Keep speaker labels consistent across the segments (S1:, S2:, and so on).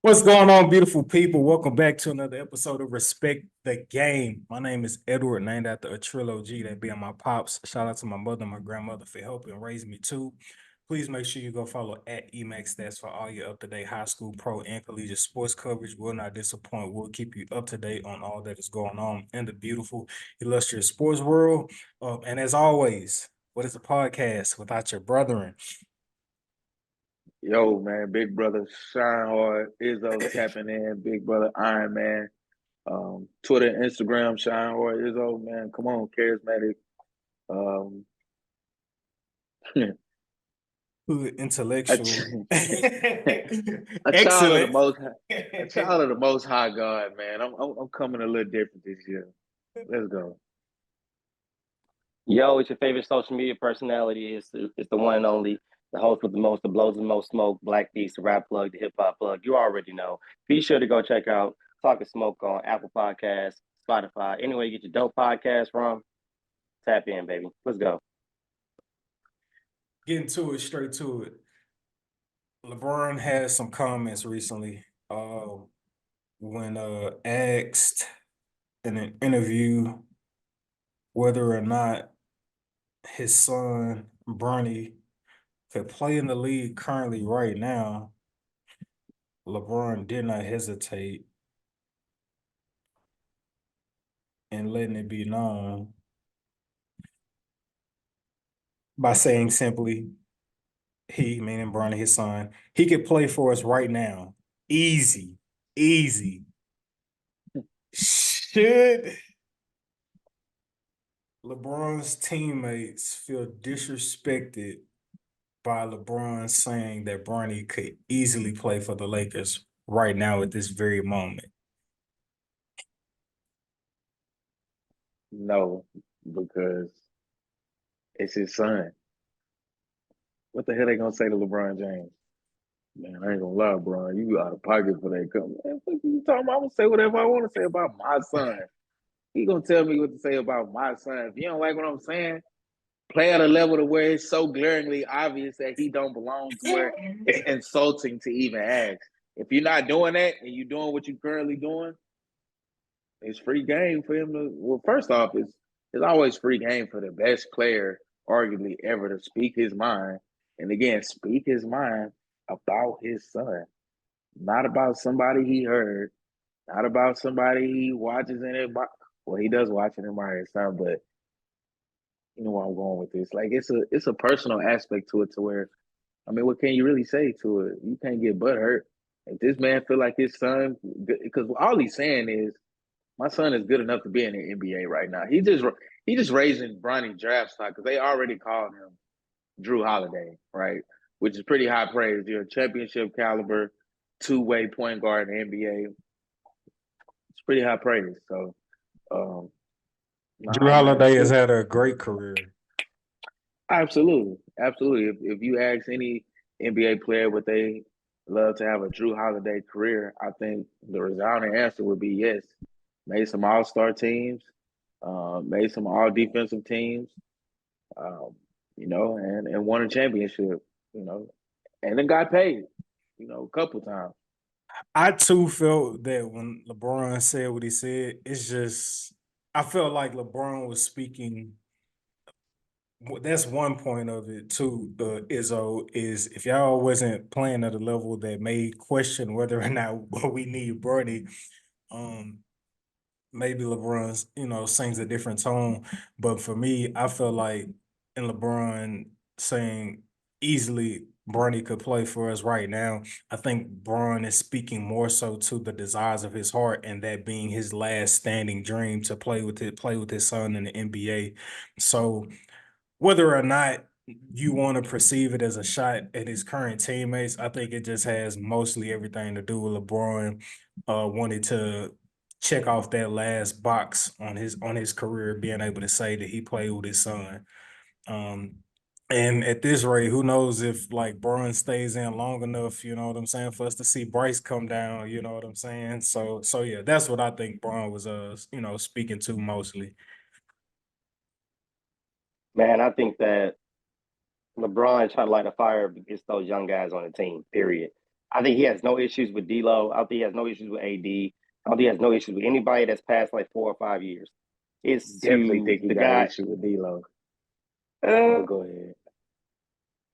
S1: What's going on, beautiful people? Welcome back to another episode of Respect the Game. My name is Edward, named after a trilogy that being my pops. Shout out to my mother and my grandmother for helping raise me too. Please make sure you go follow at Emax Stats for all your up-to-date high school, pro, and collegiate sports coverage. Will not disappoint. We'll keep you up to date on all that is going on in the beautiful, illustrious sports world. And as always, what is a podcast without your brethren?
S2: Yo, man, big brother Shine Hard, Izzo tapping in, big brother Iron Man, Twitter, Instagram, Shine Hard, Izzo, man, come on, charismatic. Um,
S1: Good
S2: a,
S1: intellectual.
S2: a child of the
S1: Excellent.
S2: most, a child of the Most High God, man. I'm coming a little different this year. Let's go.
S3: Yo, it's your favorite social media personality. It's the one and only, the host with the most, the blows the most smoke, Black Beast, the rap plug, the hip hop plug. You already know. Be sure to go check out Talking Smoke on Apple Podcasts, Spotify. Anywhere you get your dope podcast from, tap in, baby. Let's go.
S1: Getting to it, straight to it. LeBron had some comments recently. When asked in an interview whether or not his son Bronny could play in the league currently right now, LeBron did not hesitate in letting it be known by saying simply, he, meaning Bronny, his son, he could play for us right now. Easy, easy. Should LeBron's teammates feel disrespected by LeBron saying that Bronny could easily play for the Lakers right now at this very moment?
S2: No, because it's his son. What the hell they gonna say to LeBron James? Man, I ain't gonna lie, bro. You out of pocket for that. Man, what you talking about? I'm gonna say whatever I want to say about my son. He gonna tell me what to say about my son. If you don't like what I'm saying, play at a level to where it's so glaringly obvious that he don't belong to where it's insulting to even ask. If you're not doing that and you're doing what you're currently doing, it's free game for him to. Well, first off, it's always free game for the best player, arguably ever, to speak his mind. And again, speak his mind about his son, not about somebody he heard, not about somebody he watches in it. Well, he does watch it in my son, but you know where I'm going with this. Like it's a personal aspect to it, to where I mean, what can you really say to it? You can't get butt hurt. If this man feel like his son, because all he's saying is, my son is good enough to be in the NBA right now. He just raising Bronny draft stock because they already called him Drew Holiday, right? Which is pretty high praise. You're a championship caliber two-way point guard in the NBA. It's pretty high praise. So, um,
S1: Drew
S2: nah, man,
S1: Holiday has
S2: shit.
S1: had a great career.
S2: Absolutely, absolutely. If you ask any NBA player would they love to have a Drew Holiday career, I think the resounding answer would be yes. Made some All Star teams, made some All Defensive teams, um, and won a championship, you know, and then got paid, a couple times.
S1: I too felt that when LeBron said what he said, it's just I felt like LeBron was speaking. That's one point of it too. Izzo is if y'all wasn't playing at a level that made question whether or not we need Brody, um, maybe LeBron, sings a different tone. But for me, I feel like in LeBron saying easily Bronny could play for us right now, I think Bron is speaking more so to the desires of his heart and that being his last standing dream to play with his son in the NBA. So whether or not you want to perceive it as a shot at his current teammates, I think it just has mostly everything to do with LeBron wanted to check off that last box on his career, being able to say that he played with his son. Um, and at this rate, who knows if like Braun stays in long enough, you know what I'm saying, for us to see Bryce come down, you know what I'm saying? So yeah, that's what I think Braun was speaking to mostly.
S3: Man, I think that LeBron trying to light a fire against those young guys on the team, period. I think he has no issues with D'Lo. I don't think he has no issues with AD. I don't think he has no issues with anybody that's past like 4 or 5 years. It's
S2: Definitely
S3: to
S2: think he
S3: the
S2: got an
S3: guy.
S2: issue with D'Lo.
S3: Uh,
S2: But go ahead.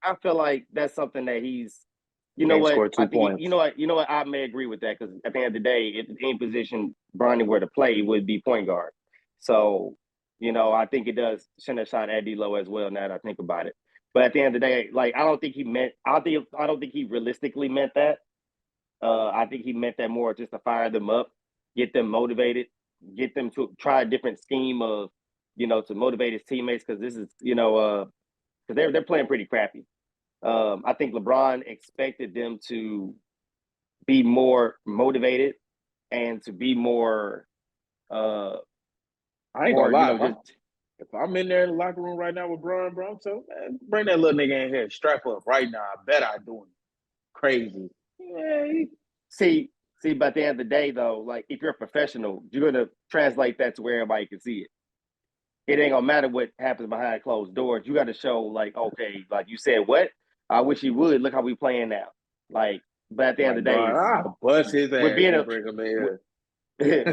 S3: I feel like that's something that he's. You know
S2: Can't
S3: what?
S2: score 2
S3: I think
S2: points.
S3: you know what. You know what? I may agree with that because at the end of the day, if any position Bronny were to play, it would be point guard. So, I think it does send a shot at D'Lo as well. Now that I think about it, but at the end of the day, like I don't think he meant. I don't think he realistically meant that. I think he meant that more just to fire them up, get them motivated, get them to try a different scheme of, to motivate his teammates because this is, because they're playing pretty crappy. I think LeBron expected them to be more motivated and to be more,
S2: I ain't gonna
S3: more,
S2: lie.
S3: just
S2: If I'm in there in the locker room right now with Bron, bro, I'm telling man, bring that little nigga in here, strap up right now. I bet I do him crazy. Yeah,
S3: see. But at the end of the day, though, like if you're a professional, you're gonna translate that to where everybody can see it. It ain't gonna matter what happens behind closed doors. You got to show, like, okay, like you said, what? I wish he would. Look how we playing now. Like, but at the end
S2: like
S3: of the day,
S2: Bron, I'll bust his
S3: with
S2: ass
S3: being
S2: to
S3: a
S2: bring him in here.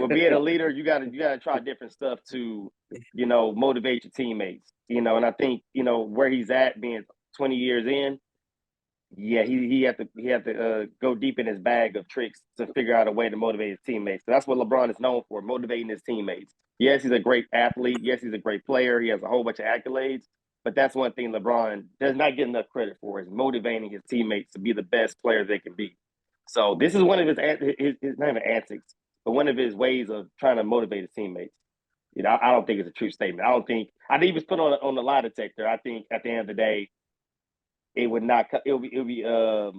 S3: with being a leader, you gotta try different stuff to, motivate your teammates. And I think where he's at, being 20 years in, yeah, he had to go deep in his bag of tricks to figure out a way to motivate his teammates. So that's what LeBron is known for, motivating his teammates. Yes, he's a great athlete. Yes, he's a great player. He has a whole bunch of accolades. But that's one thing LeBron does not get enough credit for, is motivating his teammates to be the best players they can be. So this is one of his not even antics, but one of his ways of trying to motivate his teammates. I don't think it's a true statement. I think he was put on the lie detector. I think at the end of the day, it would not. It would be. I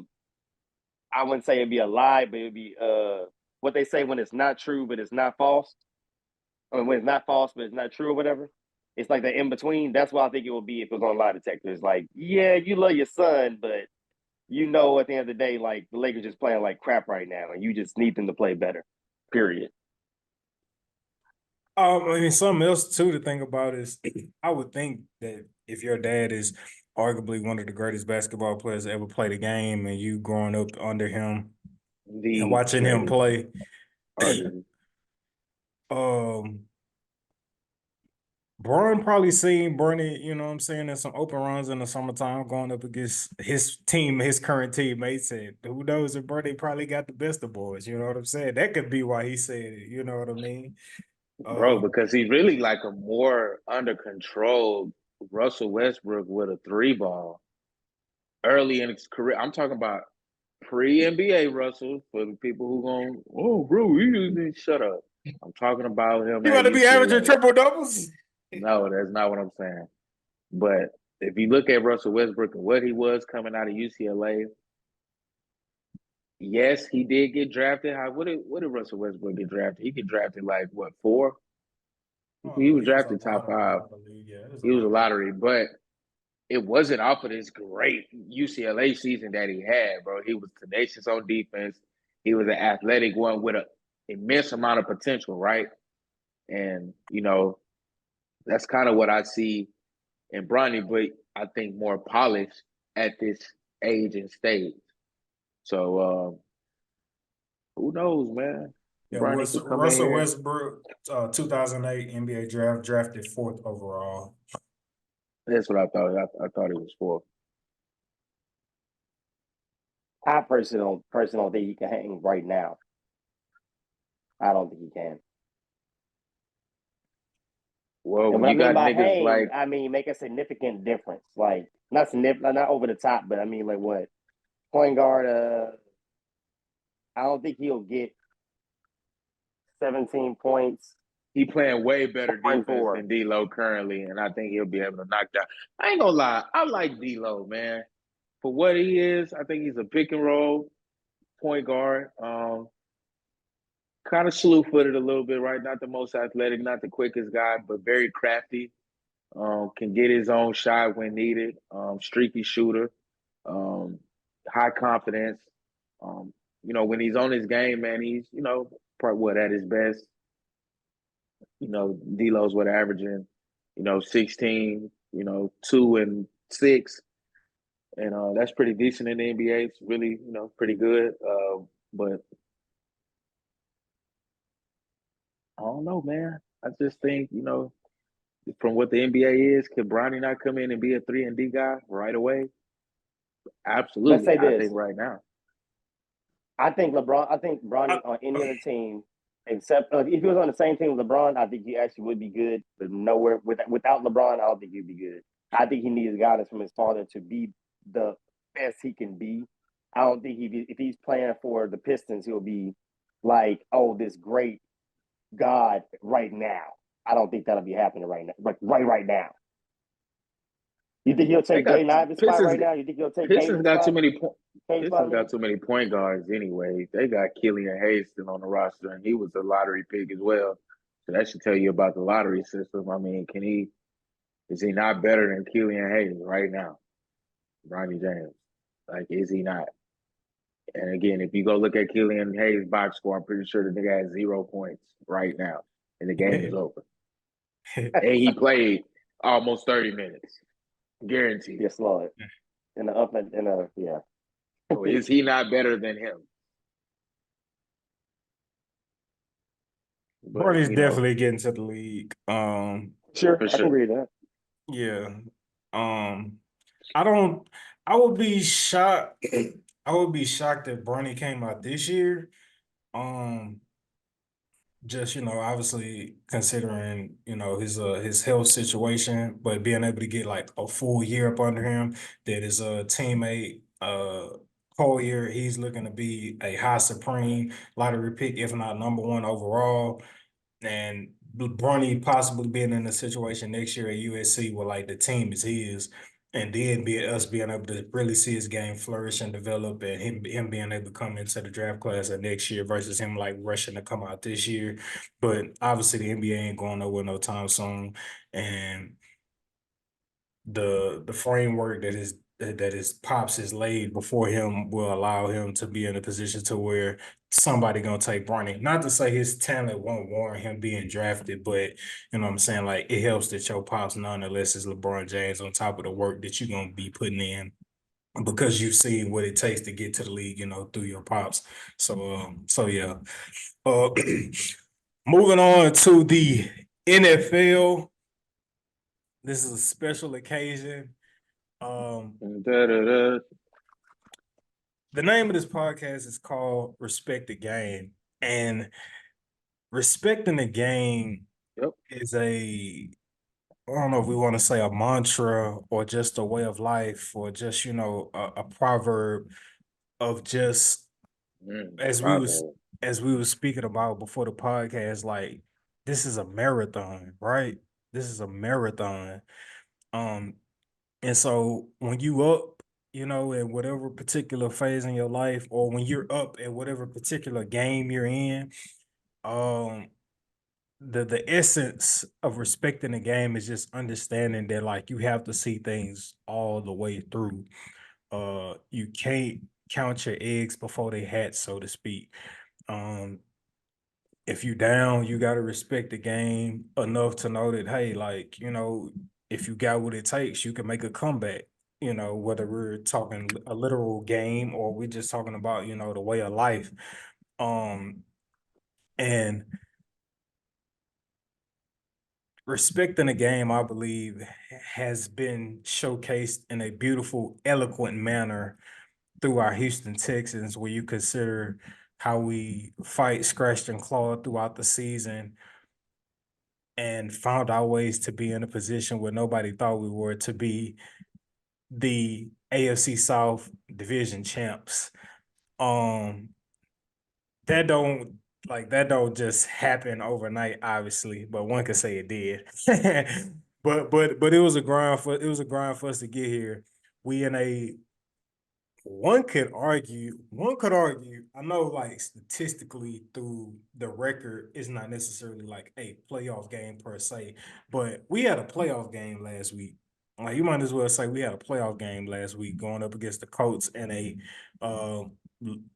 S3: wouldn't say it'd be a lie, but it'd be what they say when it's not true, but it's not false. I mean, when it's not false, but it's not true or whatever. It's like the in between. That's what I think it would be if it was on lie detector. It's like, yeah, you love your son, but at the end of the day, like the Lakers just playing like crap right now, and you just need them to play better. Period.
S1: I mean, something else too to think about is I would think that if your dad is arguably one of the greatest basketball players to ever play the game, and you growing up under him and
S2: The
S1: watching him
S2: greatest,
S1: play,
S2: arguably.
S1: um, Braun probably seen Bernie, you know what I'm saying, in some open runs in the summertime going up against his team, his current teammates. And who knows if Bernie probably got the best of boys, you know what I'm saying? That could be why he said it, you know what I mean?
S2: Bro,
S1: Um,
S2: because he's really like a more under control Russell Westbrook with a 3 ball early in his career. I'm talking about pre-NBA Russell for the people who going, oh, bro, you shut up. I'm talking about him
S1: you
S2: at
S1: want to be averaging
S2: UCLA.
S1: triple doubles?
S2: No, that's not what I'm saying. But if you look at Russell Westbrook and what he was coming out of UCLA, yes, he did get drafted. What did Russell Westbrook get drafted? He get drafted like what, 4?
S1: Oh
S2: He
S1: no,
S2: was
S1: he was a
S2: drafted top
S1: lottery,
S2: 5.
S1: I believe. Yeah, it was a
S2: He was a
S1: lottery.
S2: lottery, but it wasn't off of this great UCLA season that he had, bro. He was tenacious on defense. He was an athletic one with an immense amount of potential, right? And that's kind of what I see in Bronny, but I think more polished at this age and stage. So who knows, man?
S1: Yeah,
S2: Bronny
S1: was
S2: could come in
S1: Russell
S2: here.
S1: Westbrook, 2008 NBA draft, drafted 4th overall.
S2: That's what I thought. I thought it was 4.
S3: I personally don't think he can hang right now. I don't think he can.
S2: Well,
S3: And
S2: when
S3: what I
S2: you
S3: mean
S2: got
S3: by
S2: niggas
S3: hang,
S2: like
S3: I mean make a significant difference. Like not significant, not over the top, but I mean like what point guard. I don't think he'll get 17 points,
S2: he playing way better
S3: 4 and
S2: defense
S3: 4.
S2: than D'Lo currently, and I think he'll be able to knock down. I ain't gonna lie, I like D'Lo, man. For what he is, I think he's a pick and roll point guard. Kind of slew footed a little bit, right? Not the most athletic, not the quickest guy, but very crafty. Can get his own shot when needed. Streaky shooter. Um, high confidence. When he's on his game, man, he's part what at his best. D'Lo's what, 16, 2 and 6. and that's pretty decent in the NBA. It's really, pretty good. But I don't know, man. I just think, from what the NBA is, could Bronny not come in and be a 3-and-D guy right away?
S3: Let's
S2: Absolutely.
S3: say
S2: I think
S3: this.
S2: right now.
S3: I think Bronny on any other team, except if he was on the same team with LeBron, I think he actually would be good. But nowhere without LeBron, I don't think he'd be good. I think he needs guidance from his father to be the best he can be. I don't think if he's playing for the Pistons, he'll be like, oh, this great God right now. I don't think that'll be happening right now. Like right now. You think he'll
S2: They
S3: take
S2: got
S3: Jay Ivan's spot
S2: Pistons.
S3: right now? You think he'll take
S2: Pistons
S3: Caden's
S2: got too
S3: spot?
S2: many points.
S3: Caden's spot?
S2: Pistons got too many point guards anyway. They got Killian Hayes still on the roster, and he was a lottery pick as well. So that should tell you about the lottery system. I mean, is he not better than Killian Hayes right now? Ronnie James. Like, is he not? And again, if you go look at Killian Hayes' box score, I'm pretty sure the nigga has 0 points right now, and the game is over. And he played almost 30 minutes, guaranteed.
S3: Yes, Lord. In the up and yeah.
S2: So is he not better than him?
S1: Bronny's definitely getting to the league.
S3: Sure,
S2: For
S3: I
S2: sure.
S3: can agree with that.
S1: Yeah. I would be shocked. I would be shocked if Bronny came out this year. Just, obviously considering, his health situation, but being able to get like a full year up under him, that his teammate Collier, he's looking to be a high supreme lottery pick, if not number one overall. And Bronny possibly being in a situation next year at USC where like the team is his, and then us being able to really see his game flourish and develop, and him being able to come into the draft class of next year versus him like rushing to come out this year. But obviously the NBA ain't going nowhere no time soon, and the framework that his pops has laid before him will allow him to be in a position to where somebody gonna take Bronny. Not to say his talent won't warrant him being drafted, but you know what I'm saying? Like, it helps that your pops nonetheless is LeBron James on top of the work that you're gonna be putting in because you've seen what it takes to get to the league, through your pops. So yeah. Uh moving on to the NFL. This is a special occasion.
S2: Da-da-da.
S1: The name of this podcast is called Respect the Game. And respecting the game
S2: Yep.
S1: is I don't know if we want to say a mantra or just a way of life or just, a proverb of just as we was
S2: Bravo.
S1: speaking about before the podcast, like, this is a marathon, right? This is a marathon. And so when you up, in whatever particular phase in your life, or when you're up at whatever particular game you're in, um, the essence of respecting the game is just understanding that, like, you have to see things all the way through. You can't count your eggs before they hatch, so to speak. If you down, you got to respect the game enough to know that, hey, like, if you got what it takes, you can make a comeback, whether we're talking a literal game or we're just talking about, the way of life. And respecting the game, I believe, has been showcased in a beautiful, eloquent manner through our Houston Texans, where you consider how we fight, scratched and clawed throughout the season and found our ways to be in a position where nobody thought we were, to be the AFC South division champs. Um, that don't just happen overnight, obviously, but one could say it did. but it was a grind for us to get here. We in a one could argue, I know, like, statistically through the record, it's not necessarily like a playoff game per se, but we had a playoff game last week. Like, you might as well say we had a playoff game last week going up against the Colts, and a uh,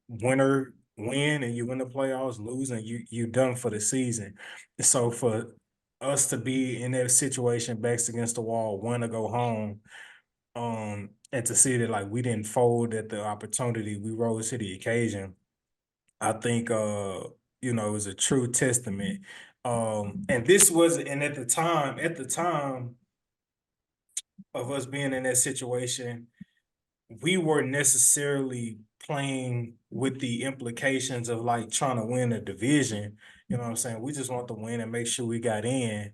S1: winner win, and you win the playoffs, lose, and you done for the season. So for us to be in that situation, backs against the wall, want to go home, and to see that like we didn't fold at the opportunity, we rose to the occasion. I think it was a true testament. And this was and at the time of us being in that situation, we weren't necessarily playing with the implications of like trying to win a division. You know what I'm saying? We just want to win and make sure we got in.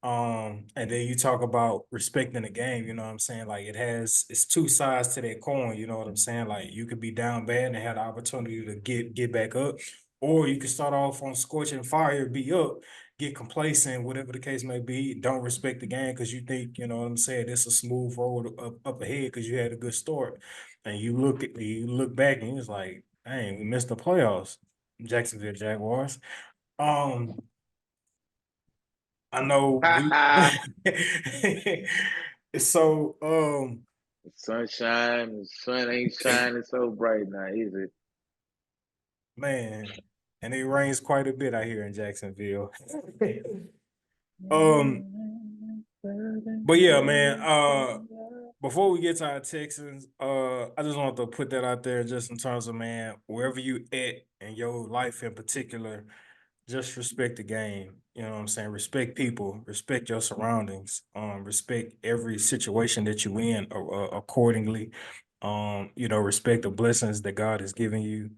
S1: And then you talk about respecting the game, you know what I'm saying? Like it's two sides to that coin, you know what I'm saying? Like you could be down bad and have the opportunity to get back up, or you can start off on scorching fire, be up, get complacent, whatever the case may be, don't respect the game because you think, you know what I'm saying, it's a smooth road up ahead because you had a good start. And you look back and it's like, dang, we missed the playoffs. Jacksonville Jaguars. Um, I know we so
S2: Sunshine, the sun ain't shining so bright now, is it?
S1: man, and it rains quite a bit out here in Jacksonville. um, but yeah, man, before we get to our Texans, I just want to put that out there just in terms of, man, wherever you at in your life in particular, just respect the game. You know what I'm saying? Respect people, respect your surroundings, respect every situation that you in accordingly. Respect the blessings that God has given you.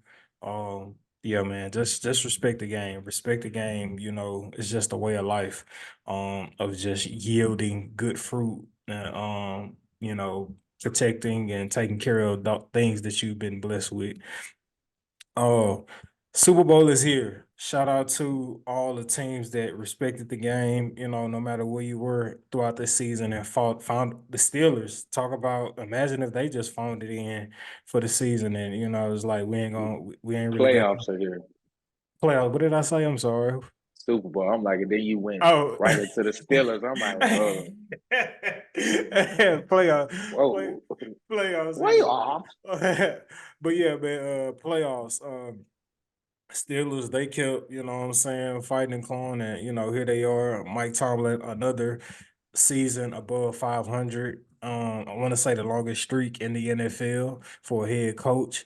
S1: Yeah, man, just respect the game. Respect the game, it's just a way of life, of just yielding good fruit and protecting and taking care of the things that you've been blessed with. Oh, Super Bowl is here. Shout out to all the teams that respected the game, no matter where you were throughout the season and found the Steelers. Talk about imagine if they just phoned it in for the season and it's like we ain't really got
S2: Playoffs are here.
S1: playoffs. What did I say? I'm sorry.
S2: Super Bowl. I'm like, and then you went
S1: Oh,
S2: right into the Steelers. I'm like,
S1: playoff, play,
S2: whoa,
S1: playoffs.
S2: way off.
S1: But yeah, man, playoffs. Steelers, they kept, you know what I'm saying, fighting and clawing, and here they are. Mike Tomlin, another season above 500. I want to say the longest streak in the NFL for a head coach.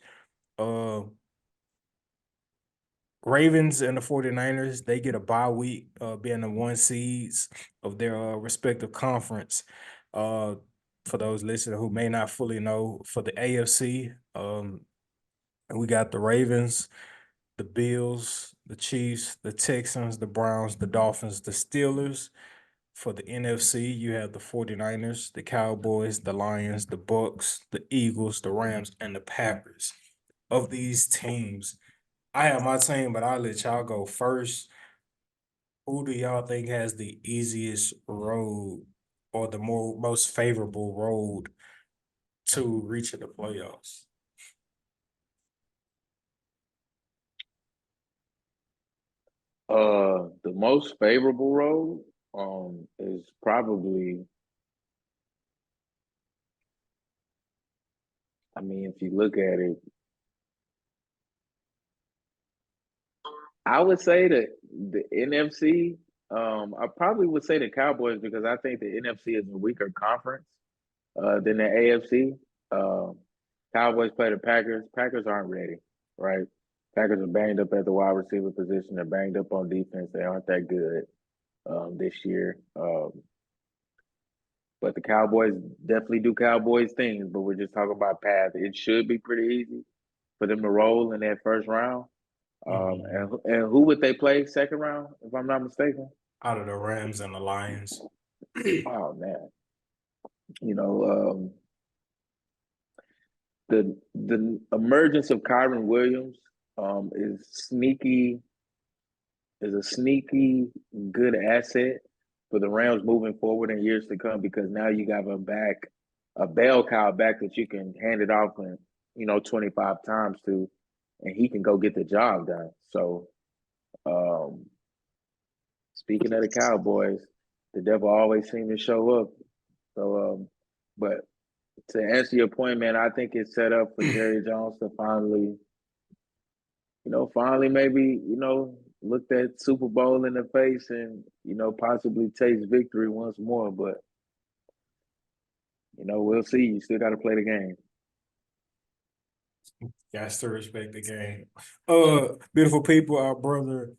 S1: Uh, Ravens and the 49ers, they get a bye week, being the one seeds of their respective conference. Uh, for those listening who may not fully know, for the AFC, we got the Ravens, the Bills, the Chiefs, the Texans, the Browns, the Dolphins, the Steelers. For the NFC, you have the 49ers, the Cowboys, the Lions, the Bucks, the Eagles, the Rams, and the Packers. Of these teams, I have my team, but I'll let y'all go first. Who do y'all think has the easiest road or the most favorable road to reaching the playoffs?
S2: The most favorable road is probably, I mean, if you look at it, I would say that the NFC, I probably would say the Cowboys because I think the NFC is a weaker conference than the AFC. Um, Cowboys play the Packers. Packers aren't ready, right? Packers are banged up at the wide receiver position. They're banged up on defense. They aren't that good this year. But the Cowboys definitely do Cowboys things. But we're just talking about path. It should be pretty easy for them to roll in that first round.
S1: Mhm.
S2: And who would they play second round, if I'm not mistaken?
S1: Out of the Rams and the Lions.
S2: Oh man, you know the emergence of Kyron Williams is sneaky is a sneaky good asset for the Rams moving forward in years to come because now you got a bell cow back that you can hand it off and 25 times to, and he can go get the job done. So um, speaking of the Cowboys, the devil always seems to show up. So, but to answer your point, man, I think it's set up for Jerry Jones to finally, finally maybe, look that Super Bowl in the face and, possibly taste victory once more. But We'll see. You still got to play the game.
S1: Got to respect the game. Beautiful people, our brother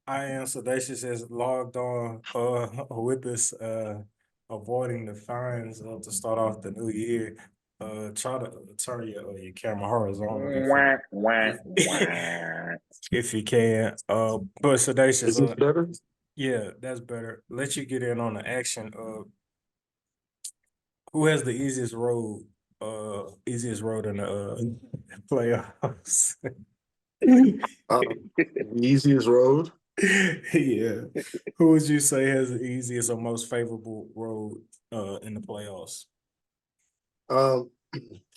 S1: I am Sedacious has logged on with us, avoiding the fines to start off the new year. Try to turn your camera horizontal
S2: Wah, wah,
S1: if,
S2: wah.
S1: if you can. But Sedacious,
S4: Is this better?
S1: yeah, that's better. Let you get in on the action. Who has the easiest road? Easiest road in the playoffs.
S4: The easiest road.
S1: Yeah. Who would you say has the easiest or most favorable road in the playoffs?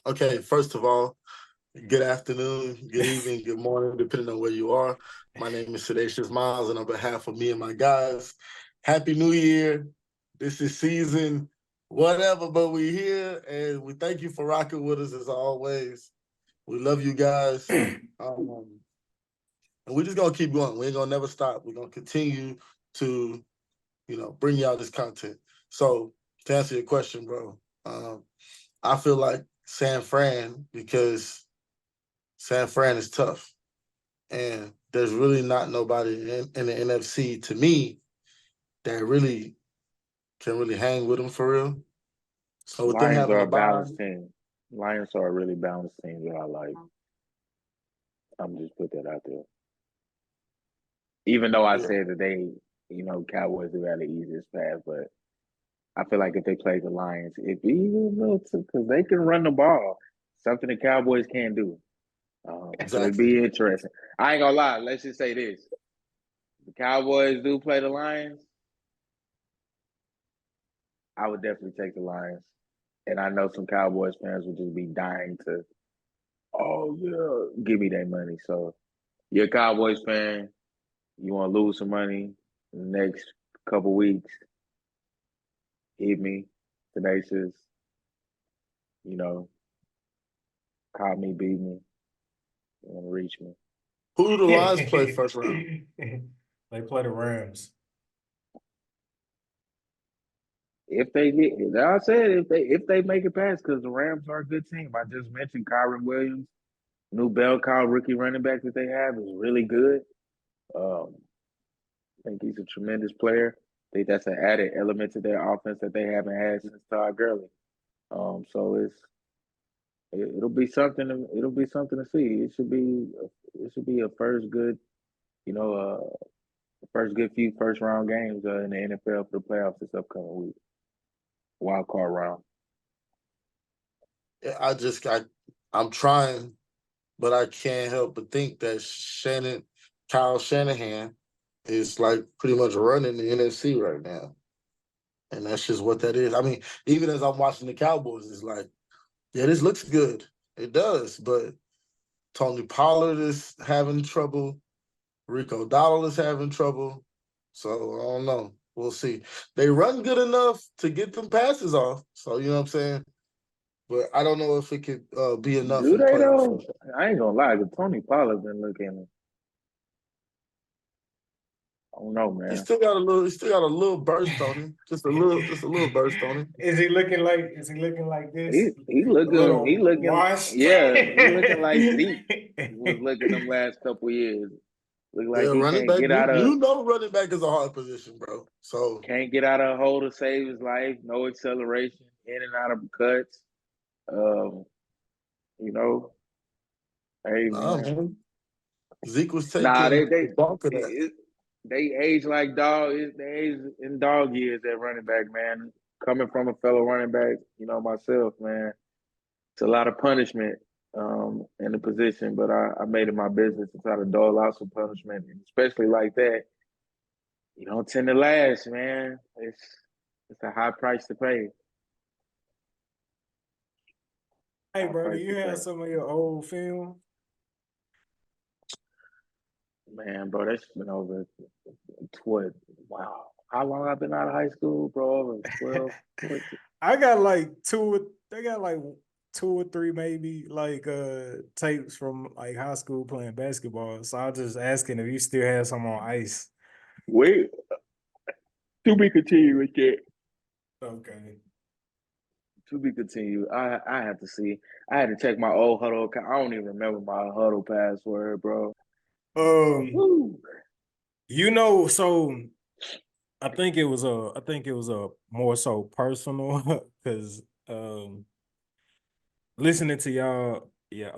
S4: Okay, first of all, good afternoon, good evening, good morning, depending on where you are. My name is Sedacious Miles, and on behalf of me and my guys, Happy New Year. This is season whatever, but we're here, and we thank you for rocking with us as always. We love you guys. And we're just gonna keep going. We ain't gonna never stop. We're gonna continue to, bring y'all this content. So to answer your question, bro, I feel like San Fran because San Fran is tough, and there's really not nobody in the NFC to me that really can really hang with them for real. So with them
S2: Lions
S4: having
S2: are
S4: a
S2: a
S4: bye,
S2: balanced team. Lions are a really balanced team that I like. I'm just put that out there. Even though I
S4: yeah,
S2: said that they, Cowboys have had the easiest path, but I feel like if they play the Lions, it'd be a little because they can run the ball, something the Cowboys can't do. So it'd
S4: exactly.
S2: be interesting. I ain't gonna lie. Let's just say this: the Cowboys do play the Lions. I would definitely take the Lions, and I know some Cowboys fans would just be dying to, oh yeah, give me that money. So you're a Cowboys fan, you want to lose some money in the next couple weeks, hit me, Tenacious, call me, beat me, you want to reach me.
S4: Who do the Lions play first round?
S1: They play the Rams.
S2: If they get, I said if they make it past, because the Rams are a good team. I just mentioned Kyron Williams, new bell cow rookie running back that they have is really good. I think he's a tremendous player. I think that's an added element to their offense that they haven't had since Todd Gurley. So it'll be something. It'll be something to see. It should be a first good, first good few first round games in the NFL for the playoffs this upcoming week. Wild card round.
S4: I'm trying, but I can't help but think that Kyle Shanahan is like pretty much running the NFC right now. And that's just what that is. I mean, even as I'm watching the Cowboys, it's like, yeah, this looks good. It does, but Tony Pollard is having trouble. Rico Dowdle is having trouble. So I don't know. We'll see. They run good enough to get them passes off. So you know what I'm saying? But I don't know if it could be enough
S2: Do
S4: in the
S2: they
S4: playoffs.
S2: though? I ain't gonna lie. But Tony Pollard been looking. I don't know,
S4: He
S2: man.
S4: still got a little burst on him. Just a little burst on him.
S1: Is he looking like this?
S2: He
S1: A
S2: looking. He
S1: little
S2: looking.
S1: washed.
S2: Yeah, he looking like Zeke was looking them last couple years. Look like
S4: Yeah,
S2: he
S4: running
S2: can't
S4: back.
S2: get out of
S4: Running back is a hard position, bro. So
S2: can't get out of a hole to save his life. No acceleration, in and out of cuts. Um, you know, hey
S4: nah,
S2: man.
S4: man. Zeke was
S2: Nah,
S4: taking the bulk of that.
S2: they age like dog. They age in dog years at running back, man. Coming from a fellow running back, myself, man. It's a lot of punishment in the position, but I made it my business to try to dole out some punishment, and especially like that. You don't tend to last, man. It's a high price to pay.
S1: Hey,
S2: High
S1: bro, do
S2: price
S1: you
S2: to
S1: have
S2: pay.
S1: some of your old film?
S2: Man, bro, that's been over what? Wow. How long I've been out of high school, bro? Over 12, 14.
S1: I got like they got like 2 or 3 maybe like tapes from like high school playing basketball. So I was just asking if you still have some on ice.
S2: Wait, to be continued with that.
S1: Okay.
S2: To be continued. I had to see. I had to check my old huddle. I don't even remember my huddle password, bro. Woo.
S1: So I think it was a more so personal because listening to y'all, yeah,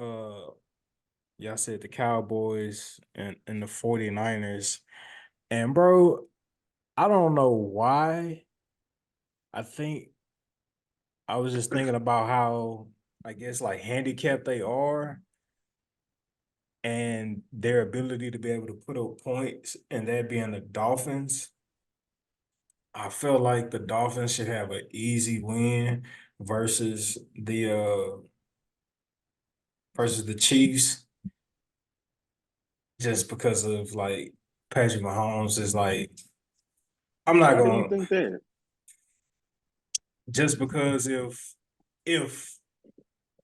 S1: y'all said the Cowboys and the 49ers. And bro, I don't know why. I think I was just thinking about how I guess like handicapped they are and their ability to be able to put up points, and that being the Dolphins. I feel like the Dolphins should have an easy win versus the Chiefs, just because of like Patrick Mahomes is like I'm not
S2: Why do you
S1: gonna
S2: think that?
S1: just because if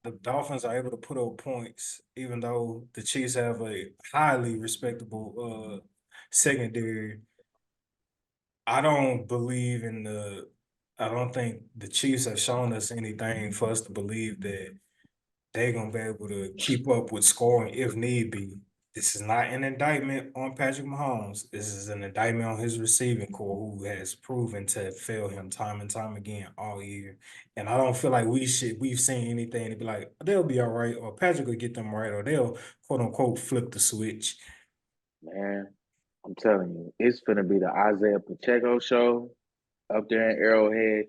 S1: the Dolphins are able to put up points, even though the Chiefs have a highly respectable secondary, I don't believe in the I don't think the Chiefs have shown us anything for us to believe that they're gonna be able to keep up with scoring if need be. This is not an indictment on Patrick Mahomes. This is an indictment on his receiving core, who has proven to fail him time and time again all year. And I don't feel like we've seen anything to be like, they'll be all right, or Patrick will get them right, or they'll quote unquote flip the switch.
S2: Man, I'm telling you, it's gonna be the Isaiah Pacheco show up there in Arrowhead.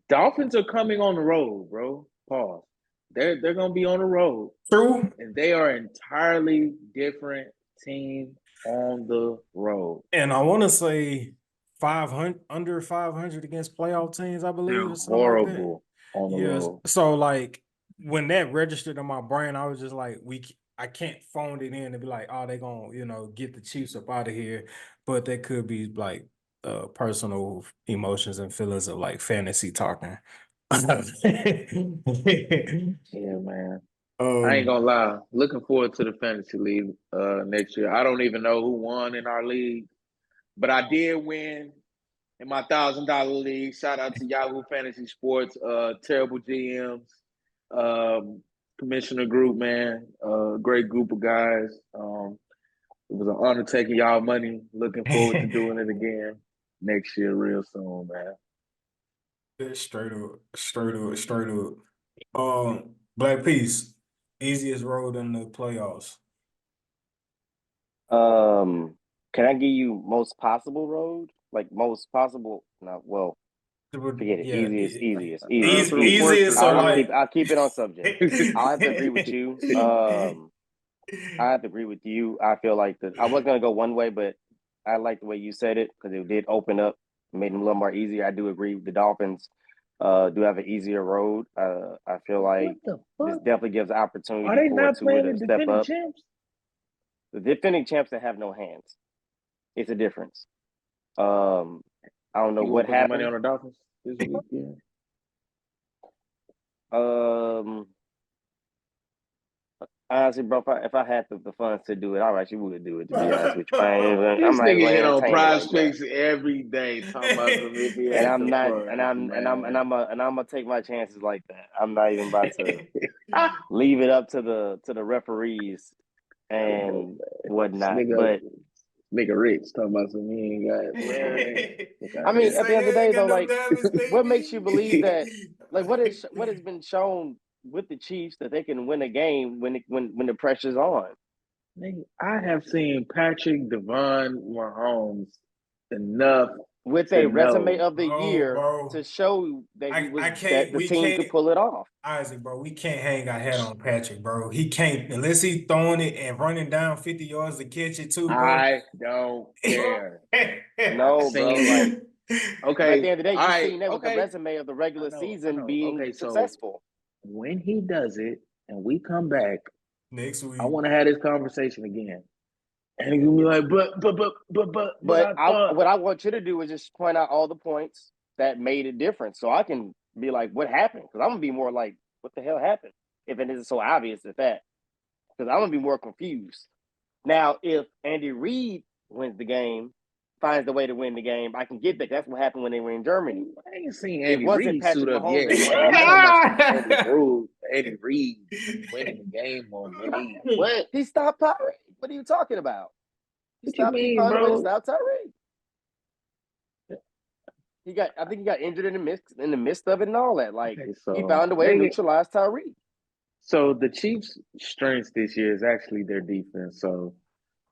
S2: Dolphins are coming on the road, bro. Pause. They're gonna be on the road,
S1: True.
S2: and they are entirely different team on the road.
S1: And I want to say 500 under 500 against playoff teams, I believe,
S2: They're
S1: or something like that.
S2: horrible on the
S1: Yes.
S2: road.
S1: So like when that registered in my brain, I was just like, I can't phone it in and be like, oh, they gonna, get the Chiefs up out of here. But there could be like personal emotions and feelings of like fantasy talking.
S2: Yeah, man. I ain't
S1: um
S2: gonna lie. Looking forward to the fantasy league next year. I don't even know who won in our league, but I did win in my $1,000 league. Shout out to Yahoo Fantasy Sports, terrible GMs, um, commissioner group, man. Great group of guys. It was an honor taking y'all money. Looking forward to doing it again next year, real soon, man.
S1: straight up, straight up, straight up. Black Peace, easiest road in the playoffs.
S3: Can I give you most possible road? Like most possible? No, well, forget it.
S1: Yeah,
S3: Easiest,
S2: Answer the
S3: easiest.
S1: easiest.
S2: question,
S1: So
S3: I'll
S2: bro.
S3: keep
S1: like,
S3: I'll keep it on subject. I'll have to agree with you. I have to agree with you. I feel like I was gonna go one way, but I like the way you said it because it did open up, made them a little more easier. I do agree. The Dolphins do have an easier road. I feel like
S2: What the
S3: this
S2: fuck?
S3: definitely gives
S2: Are
S3: opportunity
S2: they
S3: for
S2: not
S3: Tua
S2: playing
S3: to
S2: the
S3: step
S2: defending
S3: up.
S2: champs?
S3: The defending champs that have no hands. It's a difference. I don't know
S2: You gonna
S3: what
S2: put some money
S3: happened.
S2: on the Dolphins this weekend?
S3: Um, Honestly, bro, if I had the funds to do it, I actually would do it. To be honest with you, I'm
S2: This
S3: not even
S2: nigga
S3: gonna
S2: hit on
S3: entertain it
S2: Prize
S3: like that.
S2: Picks every day, talking about some if he
S3: And
S2: had
S3: I'm
S2: the
S3: not,
S2: funds, man.
S3: I'm gonna take my chances like that. I'm not even about to leave it up to the referees
S2: Oh,
S3: and
S2: this
S3: whatnot. But
S2: nigga rich talking about some he ain't got, man. Look
S3: I
S2: out
S1: He
S3: mean,
S2: here.
S3: at the
S1: say
S3: end
S1: he
S3: of the day,
S1: ain't got
S3: though,
S1: no
S3: like,
S1: diamonds,
S3: what makes you believe that?
S1: baby.
S3: Like, what has been shown with the Chiefs that they can win a game when the pressure's on?
S2: Nigga, I have seen Patrick Devon Mahomes enough
S3: With
S2: to
S3: a resume
S2: know.
S3: of the
S1: No,
S3: year
S1: bro.
S3: to show that
S1: I
S3: that
S1: can't.
S3: the
S1: We
S3: team could
S1: can't.
S3: pull it off.
S1: Isaac, bro, we can't hang our hat on Patrick, bro. He can't unless he throwing it and running down 50 yards to catch it too, bro.
S2: I don't care. I've
S3: No, bro.
S2: seen
S3: Like, but at the
S2: okay,
S3: end of the day,
S2: all
S3: you've
S2: right,
S3: seen that with the
S2: okay.
S3: resume of the
S2: I
S3: regular
S2: know, I
S3: season
S2: know.
S3: being
S2: Okay, so
S3: successful.
S2: when he does it and we come back,
S1: Next
S2: I
S1: week.
S2: want to have this conversation again. And he's gonna be like, but
S3: But
S2: I thought
S3: what I want you to do is just point out all the points that made it different, so I can be like, what happened? Because I'm gonna be more like, what the hell happened? If it isn't so obvious at that, because I'm gonna be more confused. Now, if Andy Reid wins the game, finds the way to win the game. I can get that. That's what happened when they were in Germany.
S2: I ain't seen
S3: It
S2: Andy
S3: wasn't
S2: Reid
S3: Patrick
S2: suit up
S3: Mahomes
S2: yet.
S3: that
S2: You
S3: won the
S2: talking
S3: game.
S2: about Andy Reid winning the game on me? What?
S3: He stopped Tyreek. What are you talking about?
S2: What you
S3: He
S2: mean,
S3: found a way to
S2: bro?
S3: stop Tyreek. I think he got injured in the midst of it and all that. Like
S2: Okay,
S3: he
S2: so
S3: found a way to neutralize Tyreek.
S2: So the Chiefs' strengths this year is actually their defense. So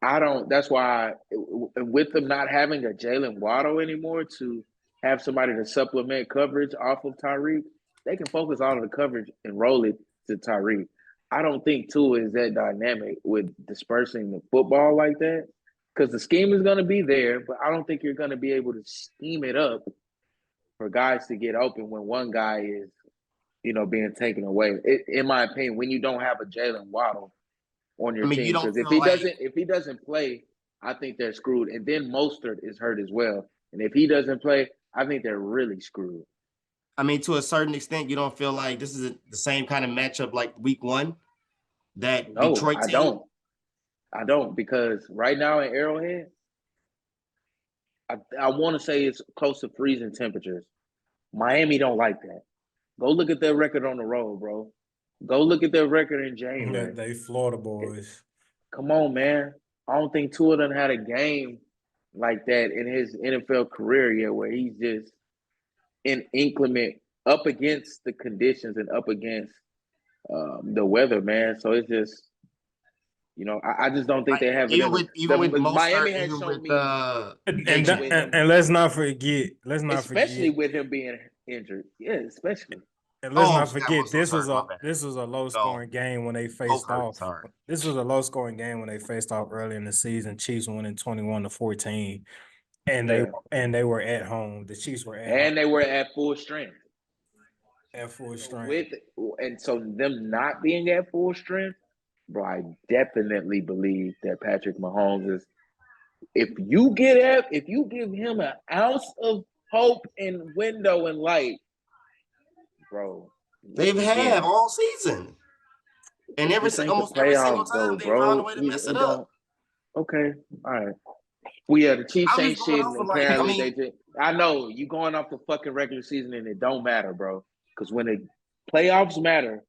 S2: that's why with them not having a Jalen Waddle anymore to have somebody to supplement coverage off of Tyreek, they can focus all of the coverage and roll it to Tyreek. I don't think Tua is that dynamic with dispersing the football like that because the scheme is going to be there, but I don't think you're going to be able to scheme it up for guys to get open when one guy is, being taken away. In my opinion, when you don't have a Jalen Waddle on your team,
S5: you don't
S2: because
S5: feel like
S2: if he doesn't play, I think they're screwed. And then Mostert is hurt as well, and if he doesn't play, I think they're really screwed.
S5: I mean, to a certain extent, you don't feel like this is the same kind of matchup like Week 1 that
S2: No,
S5: Detroit
S2: I
S5: team.
S2: don't because right now in Arrowhead, I want to say it's close to freezing temperatures. Miami don't like that. Go look at their record on the road, bro. Go look at their record in January.
S1: They Florida boys.
S2: Come on, man. I don't think Tua done had a game like that in his NFL career yet where he's just in inclement up against the conditions and up against the weather, man. So it's just, I just don't think they have
S5: even with
S2: Miami
S5: Mostert,
S2: has
S5: even
S2: shown
S5: with
S1: And let's not forget,
S2: especially with him being injured. Yeah, especially.
S1: and let's not
S5: Scott
S1: forget
S5: Wilson's hurt.
S1: this was a low scoring game when they faced off.
S5: Sorry.
S1: This was a low scoring game when they faced off early in the season. Chiefs winning 21-14. And they were at home. The Chiefs were at home.
S2: They were at full strength.
S1: At full strength.
S2: So them not being at full strength, bro, I definitely believe that Patrick Mahomes is. If you give him an ounce of hope and window and light, bro,
S5: They've had all season, and almost every single time they found a way to mess it up.
S2: Okay, all right. Well, yeah, the Chiefs ain't shit, and apparently they did. I know you going off the fucking regular season, and it don't matter, bro. Because when the playoffs matter,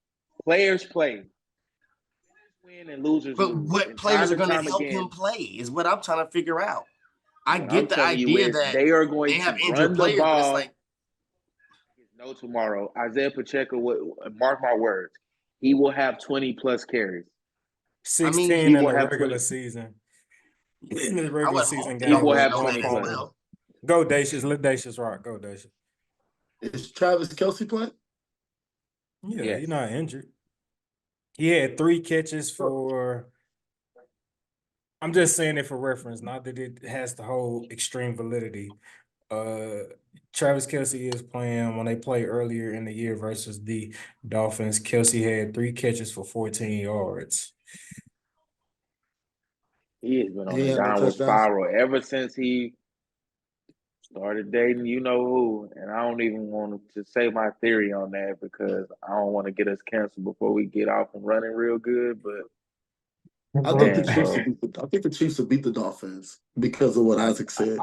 S2: players play. Win and losers
S5: but
S2: lose.
S5: what players are going to help him play is what I'm trying to figure out. I get the idea that
S2: they are going
S5: they have
S2: to
S5: injured
S2: run
S5: players,
S2: the ball.
S5: but it's like
S2: no tomorrow. Isaiah Pacheco, mark my words, he will have 20 plus carries.
S1: 16 in the regular season. In the regular season game,
S2: he will have 20 plus.
S5: well.
S1: Go Dacius, let Dacius rock. Go Dacius.
S4: Is Travis Kelce playing?
S1: Yeah,
S2: yes.
S1: He's not injured. He had 3 catches for. I'm just saying it for reference, not that it has to hold extreme validity. Travis Kelce is playing when they play earlier in the year versus the Dolphins. Kelce had 3 catches for 14 yards.
S2: He has been on a downward spiral ever since he started dating you know who. And I don't even want to say my theory on that because I don't want to get us canceled before we get off and running real good. But
S4: I think the Chiefs will beat the Dolphins because of what Isaac said.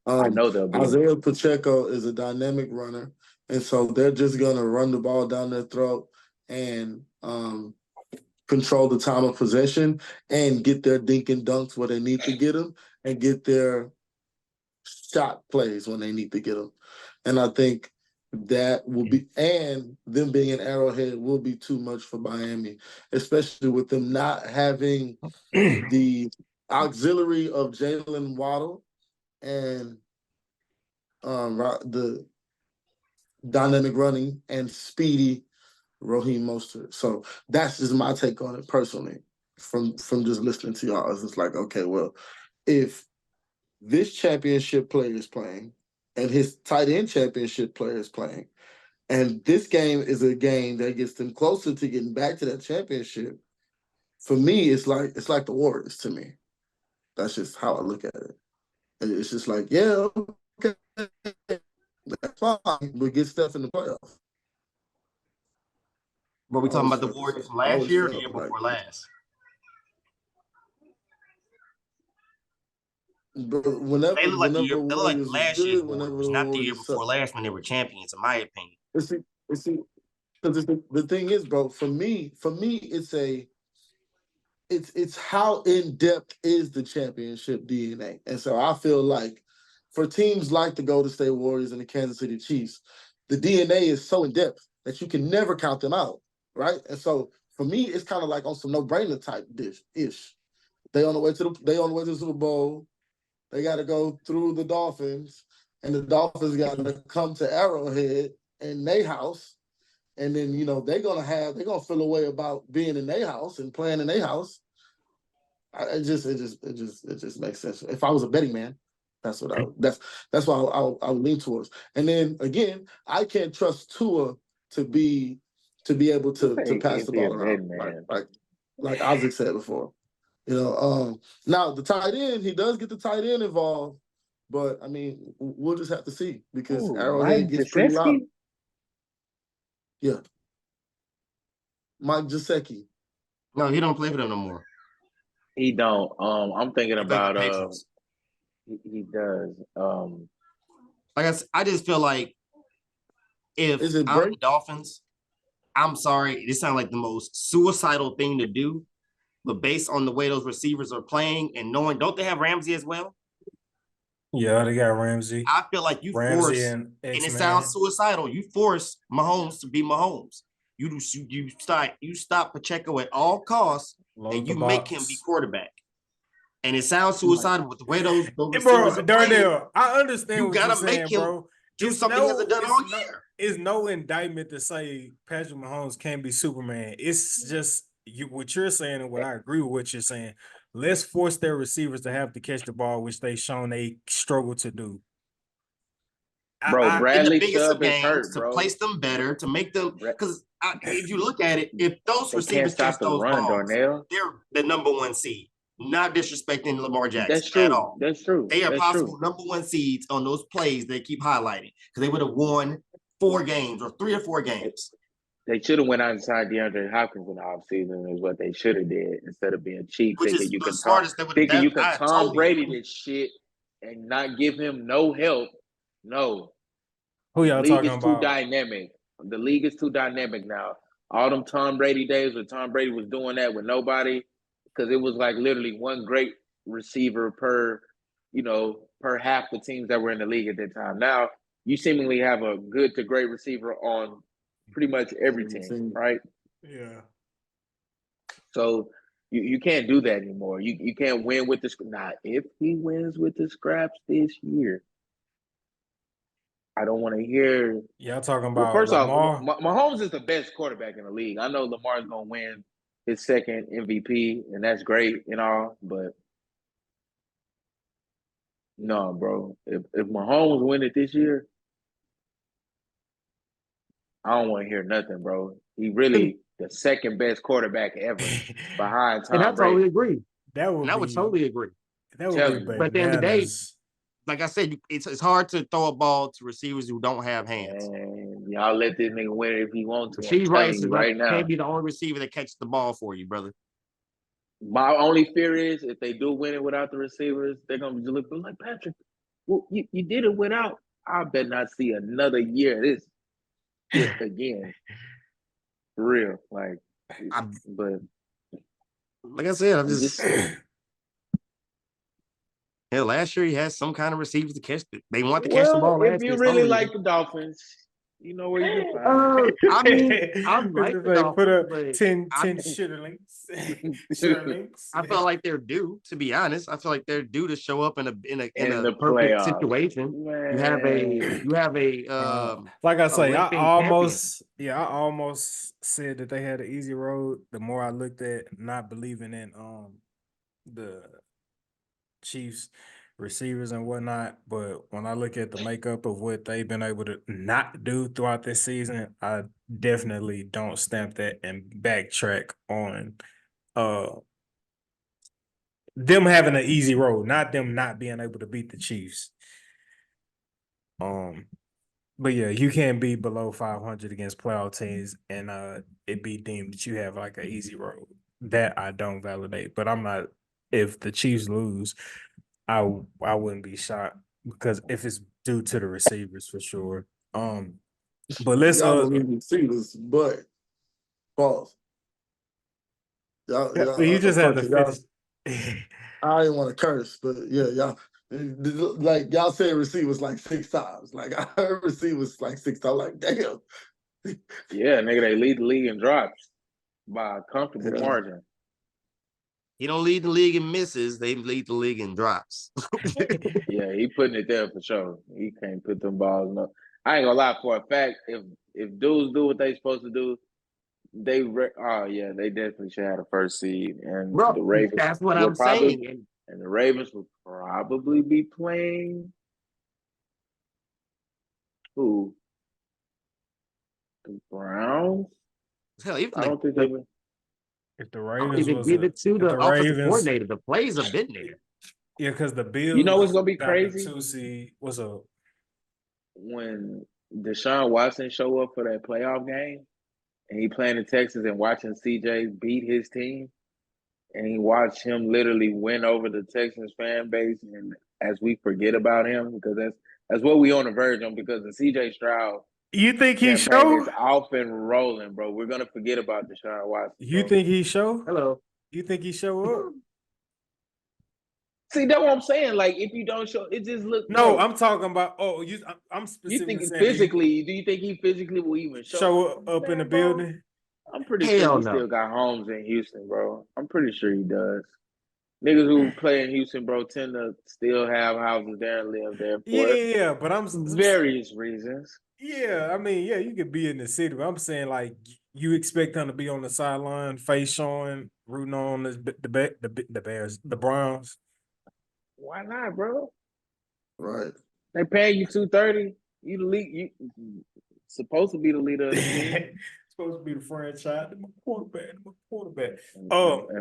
S2: I know they'll be.
S4: Isaiah Pacheco is a dynamic runner, and so they're just gonna run the ball down their throat and control the time of possession and get their dink and dunks where they need to get them and get their shot plays when they need to get them. And I think that will be, and them being an Arrowhead will be too much for Miami, especially with them not having the auxiliary of Jalen Waddle and the dynamic running and speedy Raheem Mostert. So that's just my take on it personally from just listening to y'all. It's just like, okay, well, if this championship player is playing and his tight end championship player is playing, and this game is a game that gets them closer to getting back to that championship, for me, it's like the Warriors to me. That's just how I look at it. And it's just like, yeah, okay, that's fine, but get Steph in the playoffs.
S5: Were we talking about the Warriors last year or the year before last?
S4: But whenever,
S5: They look like
S4: whenever the
S5: they look like
S4: Warriors was
S5: last year's
S4: good, whenever
S5: Warriors,
S4: the
S5: not the year
S4: Warriors
S5: before
S4: sucked.
S5: last when they were champions, in my opinion.
S4: See, because the thing is, bro. For me, it's how in depth is the championship DNA, and so I feel like for teams like the Golden State Warriors and the Kansas City Chiefs, the DNA is so in depth that you can never count them out, right? And so for me, it's kind of like on some no-brainer type ish. They on the way to the Super Bowl. They got to go through the Dolphins, and the Dolphins got to come to Arrowhead in their house, and then they're gonna feel a way about being in their house and playing in their house. It just makes sense. If I was a betting man, that's what that's what I would lean towards. And then again, I can't trust Tua to be able to pass the
S2: If he a
S4: ball around,
S2: betting man.
S4: like Isaac said before. Now the tight end, he does get the tight end involved, but I mean, we'll just have to see because Arrowhead
S2: Mike
S4: gets pretty loud.
S2: Gesicki?
S4: Yeah, Mike Gesicki.
S5: No, he don't play for them no more.
S2: He don't. I'm thinking
S5: He play for
S2: about
S5: Patriots.
S2: he does.
S5: I just feel like if
S4: Is it
S5: I'm
S4: break?
S5: the Dolphins, I'm sorry, this sounds like the most suicidal thing to do, but based on the way those receivers are playing and knowing, don't they have Ramsey as well?
S1: Yeah, they got Ramsey.
S5: I feel like you
S1: Ramsey
S5: force,
S1: and
S5: and it
S1: X-Man.
S5: sounds suicidal. You force Mahomes to be Mahomes. You stop Pacheco at all costs, and you make him be quarterback. And it sounds suicidal with the way those receivers
S1: Bro,
S5: are
S1: Darnell,
S5: playing.
S1: I understand
S5: You
S1: what you're
S5: gotta
S1: saying,
S5: make him
S1: bro.
S5: do something he hasn't done all year.
S1: It's no indictment to say Patrick Mahomes can't be Superman. It's just what you're saying, and what I agree with what you're saying. Let's force their receivers to have to catch the ball, which they've shown they struggle to do.
S2: Bro,
S5: In the
S2: Bradley
S5: biggest
S2: Chubb
S5: of
S2: is
S5: games,
S2: hurt,
S5: to
S2: bro.
S5: place them better, to make them, because if you look at it, if those
S2: They
S5: receivers
S2: can't
S5: catch
S2: stop the
S5: those
S2: run,
S5: balls,
S2: Darnell.
S5: they're the number one seed. Not disrespecting Lamar Jackson
S2: That's
S5: at
S2: true.
S5: all.
S2: That's true.
S5: They are
S2: That's
S5: possible
S2: true.
S5: number one seeds on those plays they keep highlighting because they would have won 4 games or 3 or 4 games.
S2: They should have went outside DeAndre Hopkins in the offseason is what they should have did instead of being cheap,
S5: Which
S2: thinking
S5: is
S2: you
S5: the
S2: can
S5: smartest they would have.
S2: Tom Brady this shit and not give him no help. No.
S1: Who y'all
S2: League
S1: talking
S2: is too
S1: about?
S2: dynamic. The league is too dynamic now. All them Tom Brady days when Tom Brady was doing that with nobody, because it was like literally one great receiver per half the teams that were in the league at that time. Now you seemingly have a good to great receiver on pretty much every team, right?
S1: Yeah.
S2: So you can't do that anymore. You can't win with the if he wins with the scraps this year, I don't want to hear.
S1: Y'all talking
S2: Well,
S1: about
S2: first
S1: Lamar?
S2: off, Mahomes is the best quarterback in the league. I know Lamar's gonna win his second MVP, and that's great and all, but no, bro. If Mahomes win it this year, I don't want to hear nothing, bro. He really the second best quarterback ever behind Tom
S6: And I totally
S2: Brady.
S6: agree.
S1: That would
S6: And I would
S1: be
S6: totally agree.
S1: that would
S2: Telling
S1: be
S2: you.
S6: But at the end of the day,
S1: bananas.
S5: Like I said, it's hard to throw a ball to receivers who don't have hands.
S2: And y'all let this nigga win it if he wants to. I'm
S6: Rasheed
S2: telling
S6: Rice
S2: you right now.
S5: Can't be the only receiver that catches the ball for you, brother.
S2: My only fear is if they do win it without the receivers, they're gonna be looking like Patrick. Well, you did it without. I bet not see another year of this shit again. For real, but
S5: Like I said, I'm just
S1: Yeah,
S5: hell. Last year he had some kind of receivers to catch. They want to catch the
S2: well,
S5: ball
S2: if
S5: last
S2: you
S5: year.
S2: really like the Dolphins, you know where you can find
S6: I mean, I like the
S1: like put
S6: Dolphins,
S1: up
S6: but
S1: 10
S6: I
S1: shitterlinks.
S2: them.
S1: Shitterlinks.
S5: I feel like they're due. To be honest, I feel like they're due to show up in a
S2: in the
S5: perfect
S2: playoffs.
S5: situation.
S2: Man.
S5: You have a
S1: like I say,
S6: limping
S1: I almost said that they had an easy road. The more I looked at not believing in the Chiefs receivers and whatnot, but when I look at the makeup of what they've been able to not do throughout this season, I definitely don't stamp that and backtrack on them having an easy road, not them not being able to beat the Chiefs. But yeah, you can't be below 500 against playoff teams and it be deemed that you have like an easy road. That I don't validate. But I'm not. If the Chiefs lose, I wouldn't be shocked because if it's due to the receivers for sure. But let's
S4: Y'all believe receivers, but pause.
S1: you just have to
S4: y'all,
S1: finish.
S4: I didn't want to curse, but yeah, y'all like y'all said receivers like 6 times. Like I heard receivers like 6 times. Like damn.
S2: Yeah, nigga, they lead the league in drops by a comfortable margin.
S5: He don't lead the league in misses. They lead the league in drops.
S2: Yeah, he putting it there for sure. He can't put them balls in. I ain't gonna lie, for a fact, if dudes do what they supposed to do, they definitely should have the first seed, and
S5: Bro,
S2: the Ravens.
S5: that's what
S2: will
S5: I'm
S2: probably,
S5: saying.
S2: and the Ravens will probably be playing who? The Browns.
S5: Hell, even
S2: I don't think they.
S1: If the
S5: I don't
S1: Ravens
S5: even
S1: was
S5: give
S1: a,
S5: it to
S1: if
S5: the
S1: the
S5: offensive
S1: Ravens,
S5: coordinator. The plays have been there.
S1: yeah, because the Bills,
S2: You know what's gonna be
S1: got the
S2: crazy?
S1: 2 seed. What's up?
S2: When Deshaun Watson show up for that playoff game, and he playing the Texans and watching CJ beat his team, and he watched him literally win over the Texans fan base, and as we forget about him, because that's what we on the verge on, because the CJ Stroud
S1: You think he
S2: campaign
S1: show?
S2: is off and rolling, bro. We're gonna forget about Deshaun Watson.
S1: You
S2: Bro.
S1: think he show?
S5: Hello.
S1: You think he show up?
S2: See, that's what I'm saying. Like, if you don't show, it just look.
S1: No,
S2: bro,
S1: I'm talking about. I'm
S2: you
S1: specifically
S2: think
S1: saying,
S2: physically? Do you think he physically will even
S1: show up in the
S2: Man, bro,
S1: building?
S2: I'm pretty sure
S5: Hell
S2: he
S5: no.
S2: still got homes in Houston, bro. I'm pretty sure he does. Niggas who play in Houston, bro, tend to still have houses there and live there for
S1: Yeah, but I'm
S2: various reasons.
S1: yeah. I mean, yeah, you could be in the city, but I'm saying like you expect him to be on the sideline, face showing, rooting on the Bears, the Browns.
S2: Why not, bro?
S4: Right.
S2: They paying you $230. You the lead. You supposed to be the leader of the team.
S1: Supposed to be the franchise. My quarterback. My quarterback.
S2: And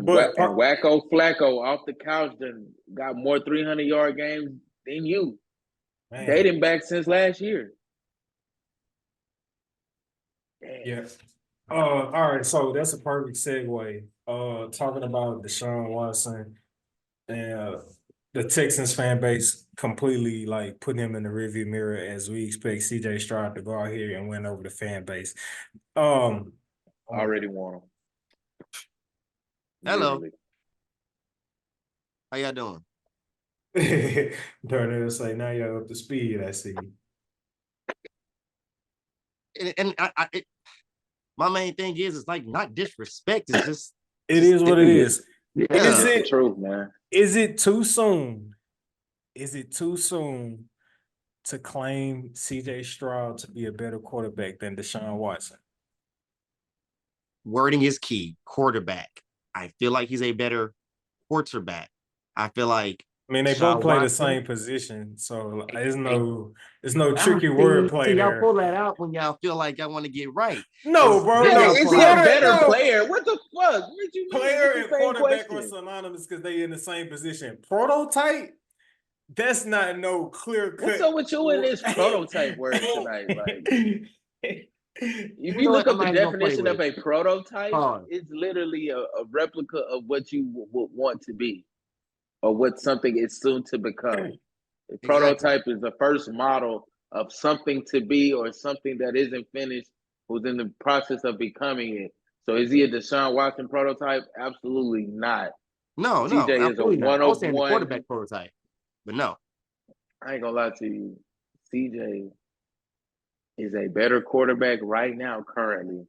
S2: Wacko Flacco off the couch done got more 300-yard games than you.
S1: Man.
S2: Dating back since last year. Damn.
S1: Yeah. All right. So that's a perfect segue. Talking about Deshaun Watson and the Texans fan base completely like putting him in the rearview mirror as we expect CJ Stroud to go out here and win over the fan base.
S2: Already want him.
S5: Hello.
S2: Literally.
S5: How y'all doing?
S1: Darnell say now you're up to speed. I see.
S5: And my main thing is it's like not disrespect. It's just
S1: It is what it is.
S5: Yeah.
S1: Is
S2: It's the
S1: it
S2: truth, man.
S1: Is it too soon? Is it too soon to claim CJ Stroud to be a better quarterback than Deshaun Watson?
S5: Wording is key. Quarterback. I feel like he's a better quarterback. I feel like
S1: I mean, they
S5: Deshaun
S1: both play the
S5: Watson-
S1: same position, so there's no tricky wordplay
S5: See, y'all
S1: there.
S5: pull that out when y'all feel like y'all want to get right.
S1: No, bro.
S2: Nigga,
S1: No,
S2: is he a better player? What the fuck? What you mean?
S1: Player
S2: It's
S1: and
S2: the same
S1: quarterback
S2: question.
S1: are synonymous because they in the same position. Prototype? That's not no clear cut.
S2: What's up with you in this prototype word tonight? Like, if you
S5: know
S2: look
S5: what?
S2: up the
S5: I'm not gonna play
S2: definition of
S5: with
S2: a prototype,
S5: Pause.
S2: it's literally a replica of what you would want to be, or what something is soon to become. A prototype is the first model of something to be or something that isn't finished, who's in the process of becoming it. So is he a Deshaun Watson prototype? Absolutely not.
S5: No,
S2: CJ is a
S5: absolutely not.
S2: one
S5: I was
S2: of
S5: saying the
S2: one.
S5: quarterback prototype, but no.
S2: I ain't gonna lie to you. CJ is a better quarterback right now, currently,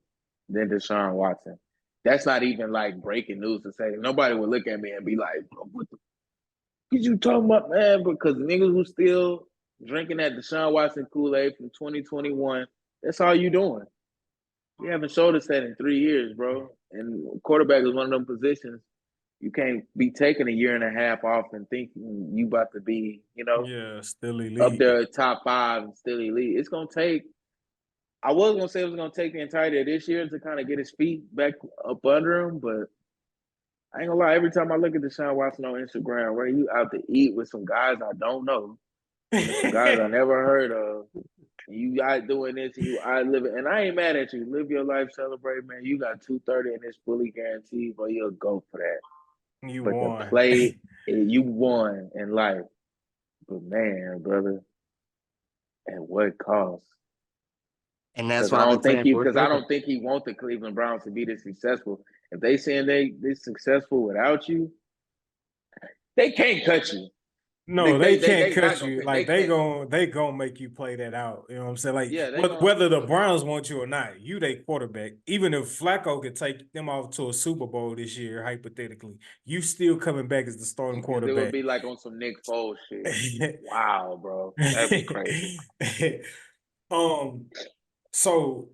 S2: than Deshaun Watson. That's not even like breaking news to say. Nobody would look at me and be like, what the fuck you talking about, man? Because niggas who still drinking that Deshaun Watson Kool-Aid from 2021, that's all you doing. You haven't showed us that in 3 years, bro. And quarterback is one of them positions you can't be taking a year and a half off and thinking you about to be,
S1: Yeah, still elite.
S2: up there top 5 and still elite. It's gonna take. I was gonna say it was gonna take the entirety of this year to kind of get his feet back up under him, but I ain't gonna lie. Every time I look at Deshaun Watson on Instagram, where you out to eat with some guys I don't know, some guys I never heard of, you out doing this and you out living, and I ain't mad at you. Live your life, celebrate, man. You got 230 and it's fully guaranteed, but you'll go for that.
S1: You
S2: but to
S1: won.
S2: play, you won in life. But man, brother, at what cost?
S5: And that's
S2: Because
S5: what
S2: I
S5: I've
S2: don't
S5: been
S2: think
S5: saying
S2: he,
S5: for a
S2: because I
S5: second.
S2: don't think he want the Cleveland Browns to be this successful. If they saying they successful without you, they can't cut you.
S1: No, they can't
S2: They not
S1: cut
S2: gonna
S1: you.
S2: cut.
S1: Like
S2: They can't.
S1: they gonna make you play that out. You know what I'm saying? Like
S2: Yeah, they gonna.
S1: whether the Browns want you or not, you they quarterback. Even if Flacco could take them off to a Super Bowl this year, hypothetically, you still coming back as the starting
S2: Because it would
S1: quarterback.
S2: be like on some Nick Foles shit. Wow, bro, that'd be crazy.
S1: So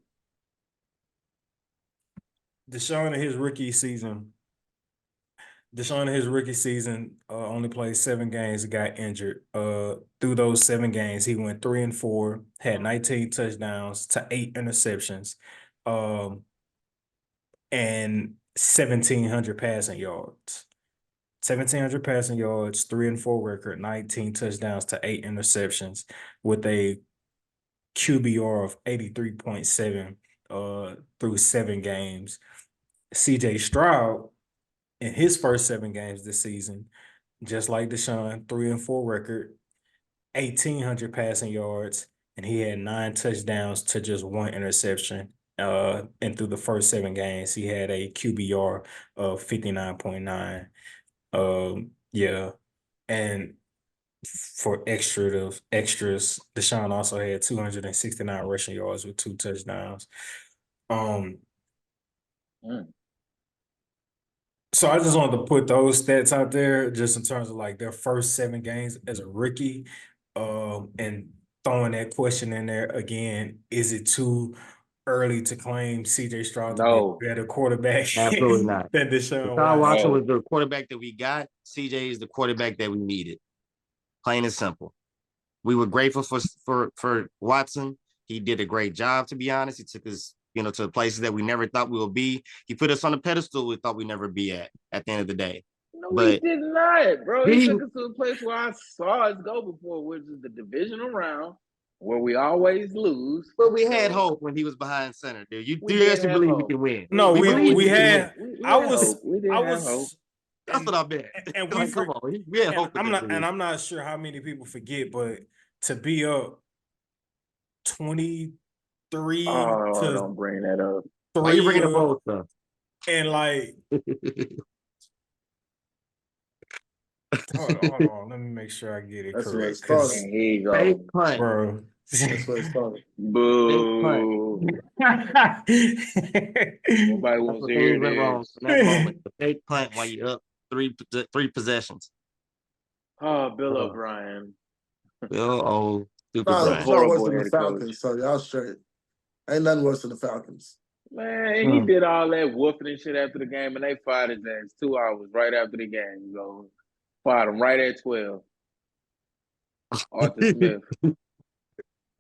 S1: Deshaun in his rookie season. Deshaun in his rookie season only played 7 games, got injured. Through those 7 games, he went 3-4, had 19 touchdowns to 8 interceptions, and 1,700 passing yards. 1,700 passing yards, 3-4 record, 19 touchdowns to 8 interceptions, with a QBR of 83.7 through 7 games. CJ Stroud in his first 7 games this season, just like Deshaun, 3-4 record, 1,800 passing yards, and he had 9 touchdowns to just 1 interception. And through the first 7 games, he had a QBR of 59.9. Yeah. And for extras, Deshaun also had 269 rushing yards with 2 touchdowns. Um,
S2: Mm.
S1: So I just wanted to put those stats out there just in terms of like their first 7 games as a rookie. And throwing that question in there again, is it too early to claim CJ Stroud to be a
S2: No,
S1: better quarterback
S5: Absolutely not.
S1: than Deshaun
S5: Deshaun Watson
S1: Watson?
S5: was
S2: no.
S5: the quarterback that we got. CJ is the quarterback that we needed. Plain and simple. We were grateful for Watson. He did a great job, to be honest. He took us, to places that we never thought we would be. He put us on a pedestal we thought we'd never be at the end of the day.
S2: No, he
S5: But
S2: did not, bro. He
S5: he,
S2: took us to a place where I saw us go before, which is the divisional round, where we always lose.
S5: but we had
S2: So
S5: hope when he was behind center, dude. You
S2: we
S5: do
S2: did
S5: actually
S2: have
S5: believe we
S2: hope.
S5: can win.
S1: No,
S5: We believe
S1: we
S5: we can win.
S1: had.
S2: We
S1: I
S2: had
S1: was.
S2: hope. We did
S1: I
S2: have hope.
S1: was.
S5: That's
S1: And,
S5: what I meant.
S1: and we
S5: Like, come
S1: forget.
S5: on, we had
S1: And
S5: hope.
S1: I'm not sure how many people forget, but to be up 23
S2: Oh,
S1: to
S2: don't bring that up.
S5: Why you
S1: 3
S5: bringing up old stuff?
S1: and like hold on, let me make sure I get it
S4: That's where it
S1: correct. Cause
S4: started.
S2: And here you
S5: Fake
S2: go.
S5: punt.
S1: bro.
S4: That's where it started.
S5: Fake punt.
S2: Boo. Nobody
S5: That's
S2: wants
S5: what
S2: to hear
S5: things went wrong
S2: this.
S5: from that moment. The fake punt while you up three possessions.
S2: Oh, Bill
S5: Oh,
S2: O'Brien.
S5: Bill Stupid
S4: Nah,
S5: Brian.
S4: it's not worse
S2: Horrible
S4: than the
S2: head coach.
S4: Falcons, so y'all straight. Ain't nothing worse than the Falcons.
S2: Man, and he did all that whooping and shit after the game, and they fired his ass 2 hours right after the game. So fired him right at 12. Arthur Smith.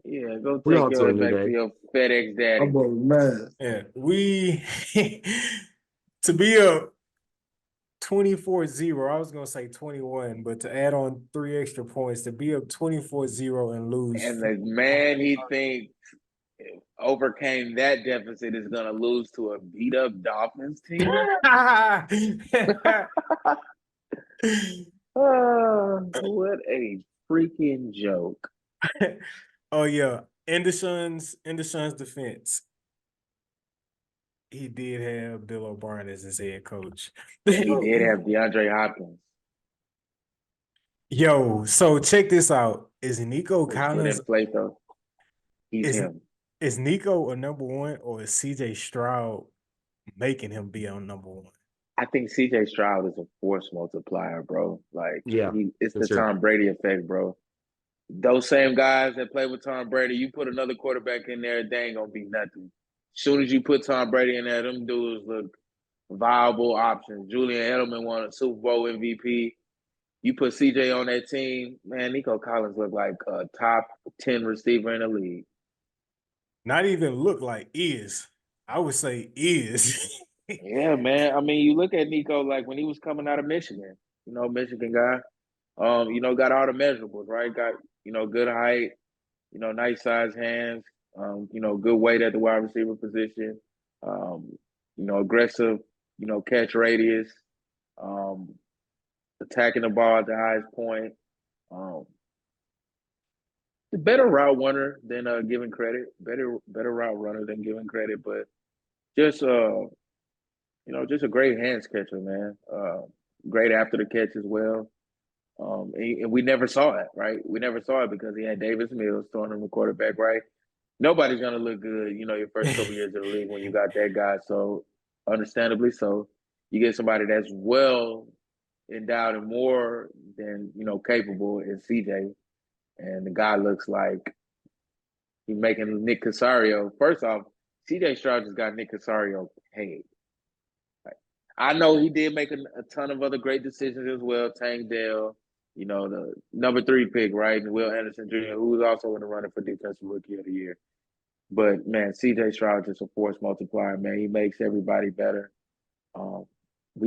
S2: Yeah, go
S5: We
S2: take
S5: on to
S2: your
S5: a
S2: ass
S5: new
S2: back to
S5: day.
S2: your FedEx daddy.
S4: I'm on man.
S1: Yeah, we to be up 24-0. I was gonna say 21, but to add on 3 extra points, to be up 24-0 and lose.
S2: And the man he thinks overcame that deficit is going to lose to a beat up Dolphins team. What a freaking joke.
S1: Oh yeah. In Deshaun's defense, he did have Bill O'Brien as his head coach.
S2: He did have DeAndre Hopkins.
S1: Yo, so check this out. Is Nico
S2: Which
S1: Collins
S2: didn't play though. He's
S1: is
S2: him.
S1: is Nico a number one, or is CJ Stroud making him be on number one?
S2: I think CJ Stroud is a force multiplier, bro. Like
S5: Yeah,
S2: it's
S5: for
S2: the
S5: sure.
S2: Tom Brady effect, bro. Those same guys that play with Tom Brady, you put another quarterback in there, they ain't gonna be nothing. As soon as you put Tom Brady in there, them dudes look viable options. Julian Edelman won a Super Bowl MVP. You put CJ on that team, man, Nico Collins looked like a top 10 receiver in the league.
S1: Not even look like is. I would say is.
S2: Yeah, man. I mean, you look at Nico like when he was coming out of Michigan, Michigan guy. Got all the measurables, right? Got, good height, nice size hands, good weight at the wide receiver position, aggressive, catch radius. attacking the ball at the highest point. The better route runner than giving credit. Better route runner than giving credit, but just just a great hands catcher, man. Great after the catch as well. And we never saw it, right? We never saw it because he had Davis Mills throwing him the quarterback, right? Nobody's gonna look good, your first couple years in the league when you got that guy. So, understandably so, you get somebody that's well endowed and more than capable in CJ, and the guy looks like he's making Nick Casario. First off, CJ Stroud just got Nick Casario paid. I know he did make a ton of other great decisions as well. Tank Dell, the number 3 pick, right? And Will Anderson Jr., who was also in the running for Defensive Rookie of the Year. But, man, CJ Stroud is a force multiplier, man. He makes everybody better. You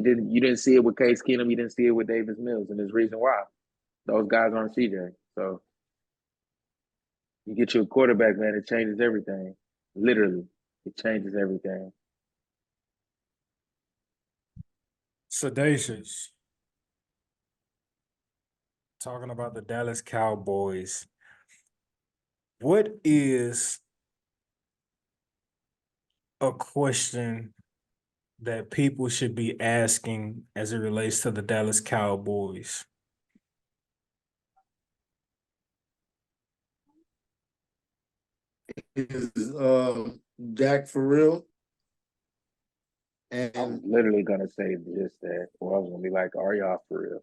S2: didn't see it with Case Keenum. You didn't see it with Davis Mills, and there's reason why. Those guys aren't CJ. So you get you a quarterback, man, it changes everything. Literally, it changes everything.
S1: Sedacious. Talking about the Dallas Cowboys. What is a question that people should be asking as it relates to the Dallas Cowboys?
S4: Is Dak for real?
S2: I'm
S4: And
S2: literally gonna say just that, or I was gonna be like, "Are y'all for real?"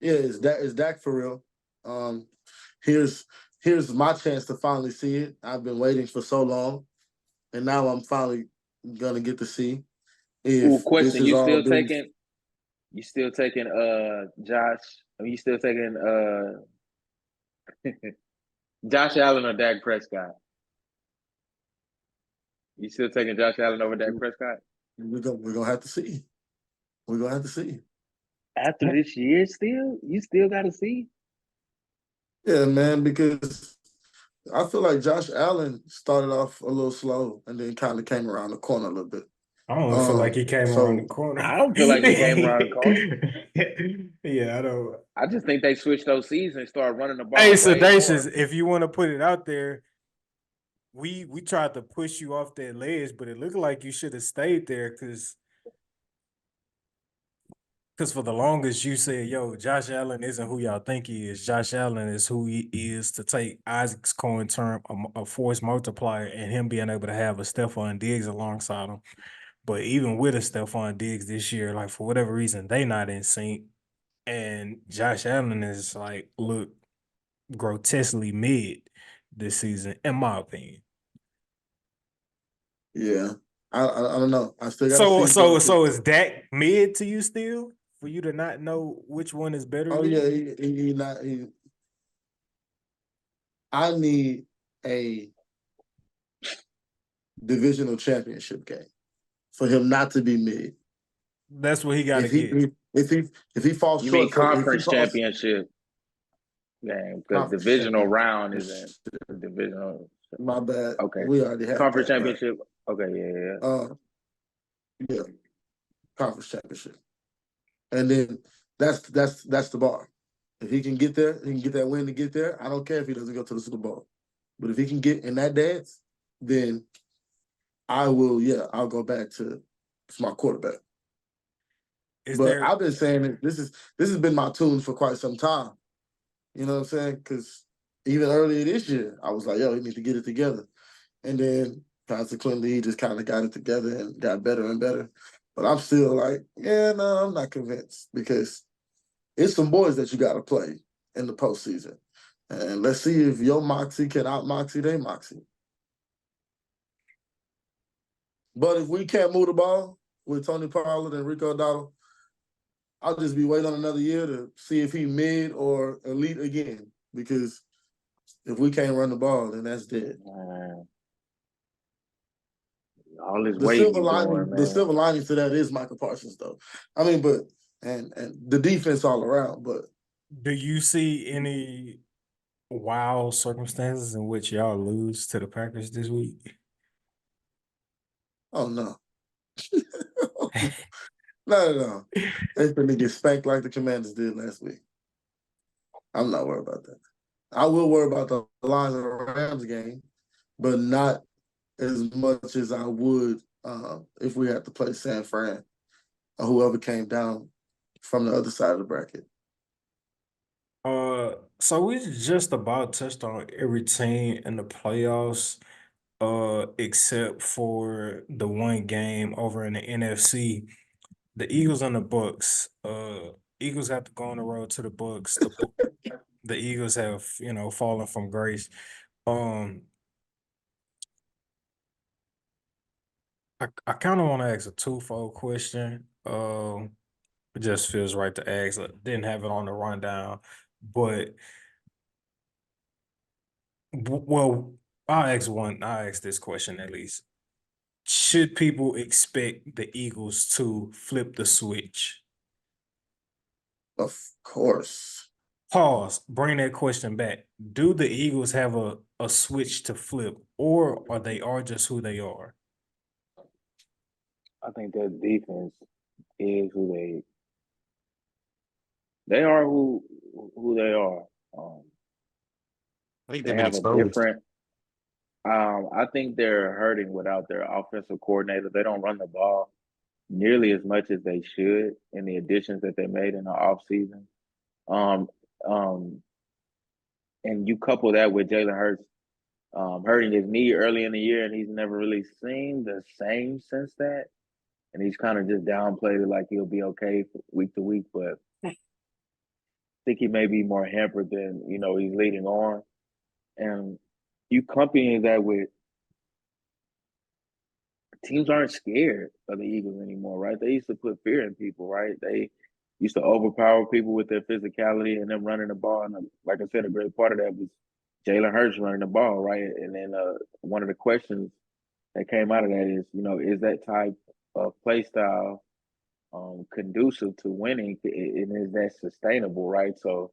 S4: yeah, is Dak for real? Here's my chance to finally see it. I've been waiting for so long, and now I'm finally gonna get to see if this
S2: Question:
S4: is all been.
S2: You still taking Josh? I mean, you still taking Josh Allen or Dak Prescott? You still taking Josh Allen over Dak Prescott?
S4: We're gonna have to see. We're gonna have to see.
S2: After this year, you still got to see.
S4: Yeah, man, because I feel like Josh Allen started off a little slow and then kind of came around the corner a little bit.
S1: I don't feel like he came around the
S4: So
S1: corner.
S2: I don't feel like he came around the corner.
S1: Yeah, I don't.
S2: I just think they switched those seasons and started running the ball.
S1: Hey,
S2: way
S1: Sedacious,
S2: more.
S1: if you want to put it out there, we tried to push you off that ledge, but it looked like you should have stayed there because for the longest you said, yo, Josh Allen isn't who y'all think he is. Josh Allen is who he is, to take Isaac's coin term, a force multiplier, and him being able to have a Stephon Diggs alongside him. But even with a Stephon Diggs this year, like for whatever reason, they not in sync. And Josh Allen is like, look, grotesquely mid this season, in my opinion.
S4: yeah, I don't know. I still got to see.
S1: So is Dak mid to you still? For you to not know which one is better?
S4: Oh
S1: yet?
S4: yeah, he not. I need a divisional championship game for him not to be mid.
S1: That's what he got to get.
S4: If he falls
S2: You
S4: short,
S2: mean conference championship? Game, because divisional round isn't divisional.
S4: My bad.
S2: Okay,
S4: We already have
S2: conference
S4: that,
S2: championship. Right? Okay,
S4: yeah, conference championship, and then that's the bar. If he can get there, he can get that win to get there. I don't care if he doesn't go to the Super Bowl, but if he can get in that dance, then I will. Yeah, I'll go back to my quarterback. I've been saying it. This has been my tune for quite some time. You know what I'm saying? Because even earlier this year, I was like, yo, he needs to get it together. And then consequently, he just kind of got it together and got better and better. But I'm still like, yeah, no, I'm not convinced because it's some boys that you got to play in the postseason. And let's see if your moxie can out-moxie their moxie. But if we can't move the ball with Tony Pollard and Rico Dowdle, I'll just be waiting on another year to see if he mid or elite again. Because if we can't run the ball, then that's dead.
S2: All this weight doing,
S4: the silver lining to that is Michael Parsons, though. I mean, but and the defense all around. But
S1: do you see any wild circumstances in which y'all lose to the Packers this week?
S4: oh no, No. They finna get spanked like the Commanders did last week. I'm not worried about that. I will worry about the Lions and the Rams game, but not as much as I would if we had to play San Fran or whoever came down from the other side of the bracket.
S1: So we just about touched on every team in the playoffs, except for the one game over in the NFC. The Eagles and the Bucks. Eagles have to go on the road to the Bucks. The Eagles have, fallen from grace. Um, I kind of want to ask a twofold question. It just feels right to ask. I didn't have it on the rundown, but well, I'll ask this question at least. Should people expect the Eagles to flip the switch?
S4: Of course.
S1: Pause. Bring that question back. Do the Eagles have a switch to flip, or are they just who they are?
S2: I think their defense is who they are who they are.
S5: I think
S2: They
S5: they've been
S2: have a
S5: exposed.
S2: different. I think they're hurting without their offensive coordinator. They don't run the ball nearly as much as they should in the additions that they made in the offseason. Um, um, and you couple that with Jalen Hurts hurting his knee early in the year, and he's never really seemed the same since that. And he's kind of just downplayed it like he'll be okay week to week, but I think he may be more hampered than he's leading on. And you accompany that with teams aren't scared of the Eagles anymore, right? They used to put fear in people, right? They used to overpower people with their physicality and them running the ball. And like I said, a great part of that was Jalen Hurts running the ball, right? And then one of the questions that came out of that is, is that type of play style conducive to winning, and is that sustainable, right? So,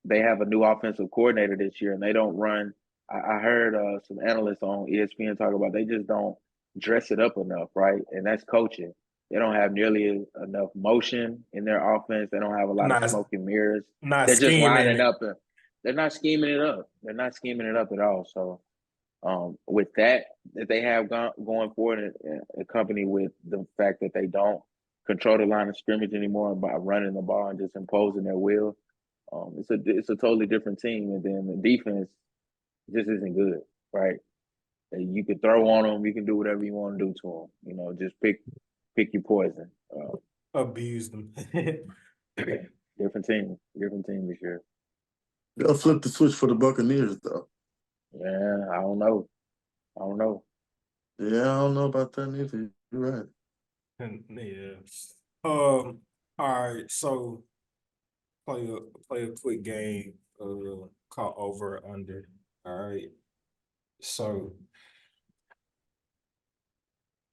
S2: they have a new offensive coordinator this year, and they don't run. I heard some analysts on ESPN talk about they just don't dress it up enough, right? And that's coaching. They don't have nearly enough motion in their offense. They don't have a lot of
S1: Not
S2: smoke and mirrors.
S1: not
S2: They're just
S1: scheming
S2: lining
S1: it.
S2: up, and they're not scheming it up. They're not scheming it up at all. So, with that they have going forward, and accompanied with the fact that they don't control the line of scrimmage anymore by running the ball and just imposing their will, it's a totally different team. And then the defense just isn't good, right? And you can throw on them, you can do whatever you want to do to them. Just pick your poison.
S1: Abuse them.
S2: Different team this year.
S4: They'll flip the switch for the Buccaneers, though.
S2: Yeah, I don't know.
S4: Yeah, I don't know about that either. You're right.
S1: Yeah. All right. So play a quick game. Called over or under. All right. So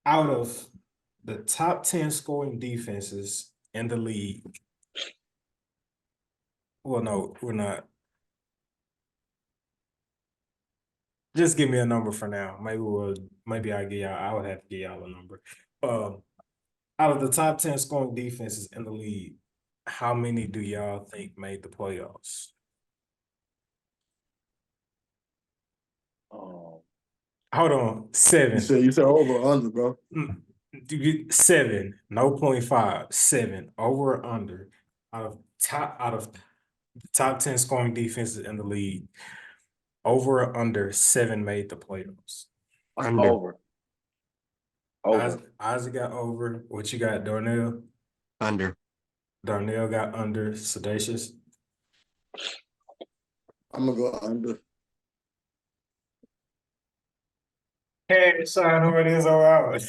S1: out of the top 10 scoring defenses in the league, well, no, we're not. Just give me a number for now. Maybe I would have to give y'all a number. Out of the top 10 scoring defenses in the league, how many do y'all think made the playoffs? Hold on, 7.
S4: You said over or under, bro.
S1: 7, no 0.5, 7 over or under. Out of the top 10 scoring defenses in the league, over or under 7 made the playoffs.
S5: Under.
S1: Isaac got over. What you got, Darnell?
S5: Under.
S1: Darnell got under. Sedacious?
S4: I'm gonna go under.
S1: Hey, Sean, who it is around?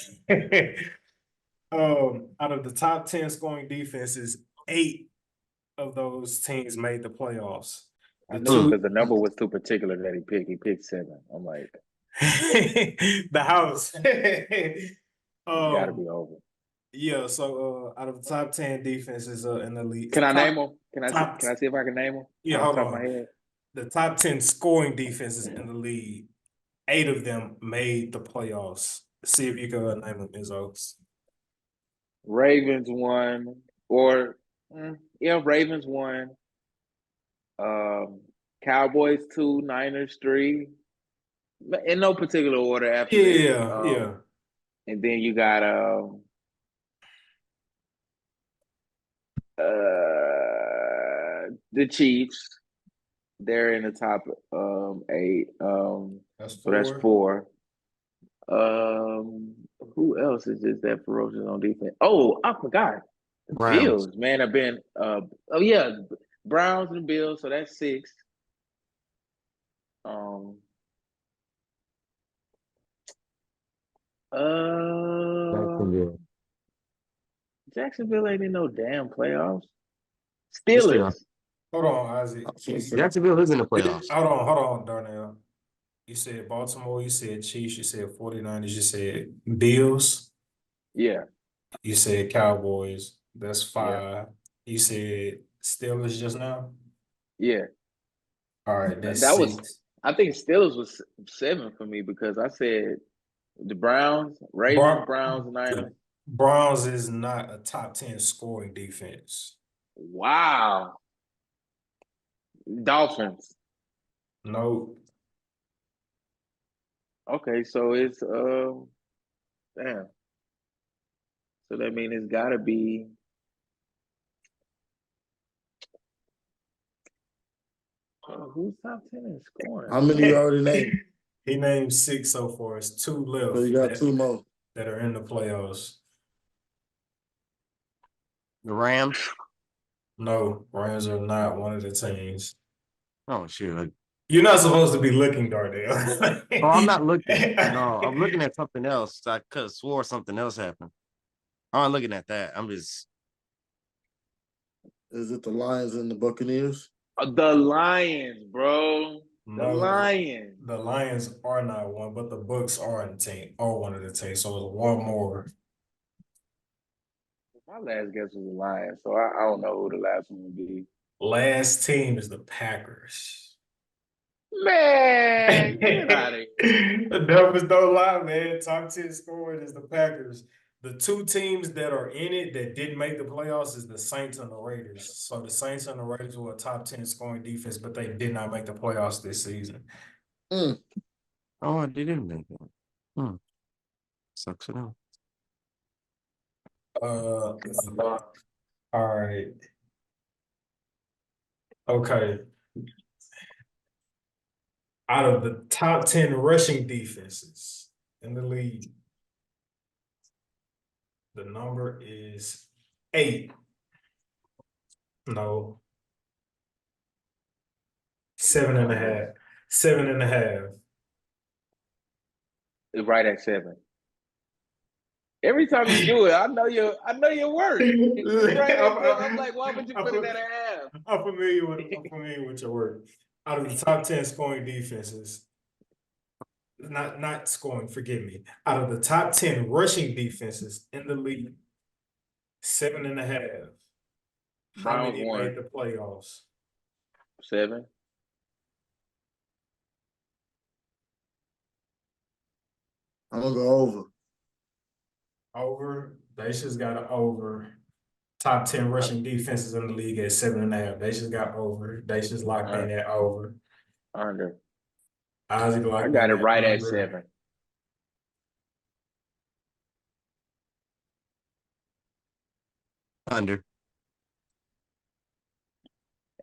S1: Out of the top 10 scoring defenses, 8 of those teams made the playoffs.
S2: I knew because the number was too particular that he picked. He picked 7. I'm like,
S1: the house.
S2: gotta be over.
S1: Yeah, so out of the top 10 defenses in the league.
S2: Can I name them? Can I see if I can name them?
S1: Yeah,
S2: off
S1: hold
S2: the top of
S1: on.
S2: my head?
S1: The top 10 scoring defenses in the league, 8 of them made the playoffs. See if you can name them, Izzo.
S2: Ravens 1, or yeah, Ravens 1. Cowboys 2, Niners 3. In no particular order after this.
S1: Yeah.
S2: And then you got the Chiefs. They're in the top 8.
S1: That's
S2: So that's
S1: 4.
S2: 4. Who else is just that ferocious on defense? Oh, I forgot. The
S5: Browns.
S2: Bills, man, have been oh yeah, Browns and Bills, so that's 6. Um
S5: Jacksonville.
S2: Jacksonville ain't in no damn playoffs.
S5: Yes, they are.
S2: Steelers.
S1: Hold on, Isaac.
S5: Jacksonville is in the playoffs.
S1: Hold on, Darnell. You said Baltimore, you said Chiefs, you said 49ers, you said Bills,
S2: Yeah,
S1: you said Cowboys. That's
S2: yeah,
S1: 5. You said Steelers just now?
S2: yeah.
S1: All right, that's
S2: That was
S1: 6.
S2: I think Steelers was 7 for me because I said the Browns, Ravens,
S1: Bro-
S2: Browns, Niners.
S1: Browns is not a top 10 scoring defense.
S2: Wow. Dolphins.
S1: No.
S2: Okay, so it's damn. So that means it's gotta be who's top 10 in scoring?
S4: How many you already named?
S1: He named 6 so far. It's 2
S4: So you
S1: left
S4: got 2 more.
S1: that are in the playoffs.
S5: The Rams.
S1: No, Rams are not one of the teams.
S5: Oh shit.
S1: You're not supposed to be looking, Darnell.
S5: Oh, I'm not looking. No, I'm looking at something else. I could have swore something else happened. I'm not looking at that. I'm just
S4: Is it the Lions and the Buccaneers?
S2: The Lions, bro. The
S1: No,
S2: Lions.
S1: the Lions are not one, but the Bucks are one of the teams. So it's one more.
S2: My last guess was the Lions, so I don't know who the last one would be.
S1: Last team is the Packers.
S2: Man, get out of here.
S1: The numbers don't lie, man. Top 10 scoring is the Packers. The 2 teams that are in it that didn't make the playoffs is the Saints and the Raiders. So the Saints and the Raiders were a top 10 scoring defense, but they did not make the playoffs this season.
S5: oh, I didn't make that. Sucks for them.
S1: All right. Okay. Out of the top 10 rushing defenses in the league, the number is 8. No. 7.5. 7.5.
S2: It's right at 7. Every time you do it, I know your work. It's right at 7. I'm like, why would you put it at a half?
S1: I'm familiar with your work. Out of the top 10 scoring defenses, not scoring, forgive me. Out of the top 10 rushing defenses in the league, 7.5. How
S2: Browns
S1: many
S2: won.
S1: made the playoffs?
S2: 7.
S4: I'm gonna go over.
S1: Over. Dacia's got an over. Top 10 rushing defenses in the league at 7.5. Dacia's got over. Dacia's locked in at over.
S2: Under.
S1: Isaac locked
S2: I
S1: in
S2: got it
S1: at
S2: right at
S1: under.
S2: 7.
S5: Under.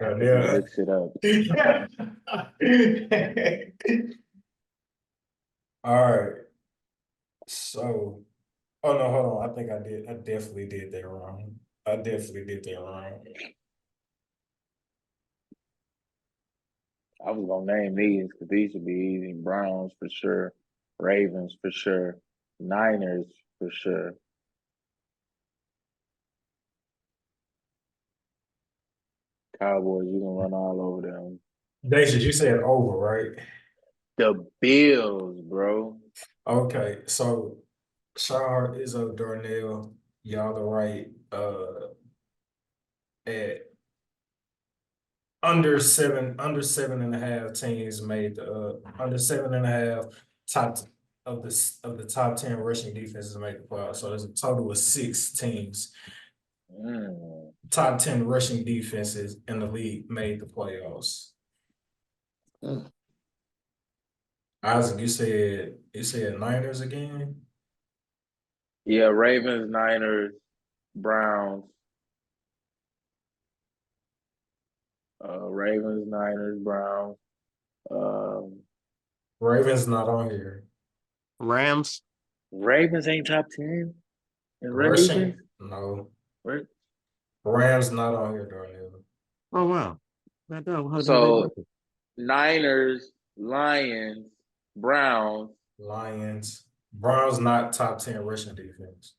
S1: Yeah.
S2: Look shit up.
S1: All right. So, oh no, hold on. I think I did. I definitely did that wrong. I definitely did that wrong.
S2: I was gonna name these because these should be easy. Browns for sure. Ravens for sure. Niners for sure. Cowboys, you can run all over them.
S1: Dacia, you said over, right?
S2: The Bills, bro.
S1: Okay, so Shar, Izzo, Darnell, y'all are right. At under 7.5 teams made under 7.5 top of the top 10 rushing defenses make the playoffs. So there's a total of 6 teams. Top 10 rushing defenses in the league made the playoffs.
S4: Mm.
S1: Isaac, you said Niners again?
S2: Yeah, Ravens, Niners, Browns. Ravens, Niners, Browns.
S1: Ravens not on here.
S5: Rams.
S2: Ravens ain't top 10. And
S1: Rushing,
S2: Ravens?
S1: no.
S2: Right?
S1: Rams not on here, Darnell.
S5: Oh wow. Goddamn, how the hell they
S2: So
S5: working?
S2: Niners, Lions, Browns.
S1: Lions. Browns not top 10 rushing defense.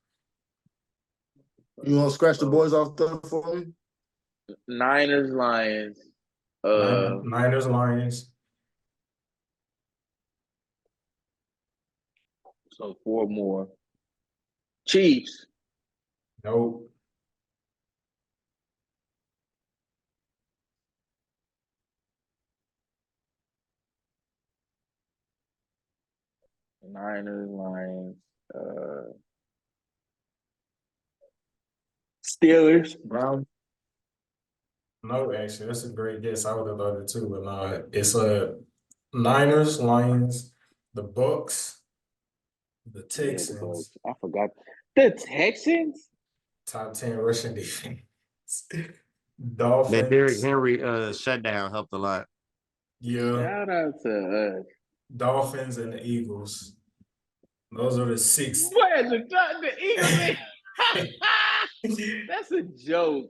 S4: You want to scratch the boys off there for me?
S2: Niners, Lions.
S1: Niners, Lions.
S2: So 4 more. Chiefs.
S1: Nope.
S2: Niners, Lions. Steelers.
S4: Brown.
S1: No, actually, that's a great guess. I would have thought it too, but no, it's Niners, Lions, the Bucks, the
S2: Yeah, the Bucks.
S1: Texans,
S2: I forgot. The Texans?
S1: top 10 rushing defense.
S5: That Derrick
S1: Dolphins,
S5: Henry shutdown helped a lot.
S1: yeah,
S2: Shout out to us.
S1: Dolphins and the Eagles. Those are the 6.
S2: Where's the Eagles? That's a joke.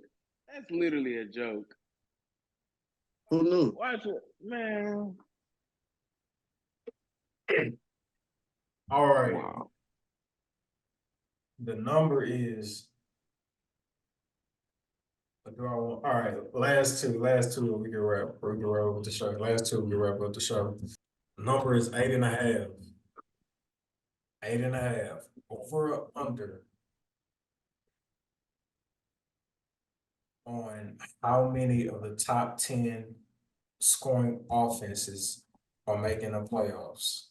S2: That's literally a joke.
S4: Who knew?
S2: Watch it, man.
S1: All right.
S2: Wow.
S1: The number is. All right, last two we can wrap up the show. Last two we can wrap up the show. Number is 8.5. 8.5. Over or under on how many of the top 10 scoring offenses are making the playoffs.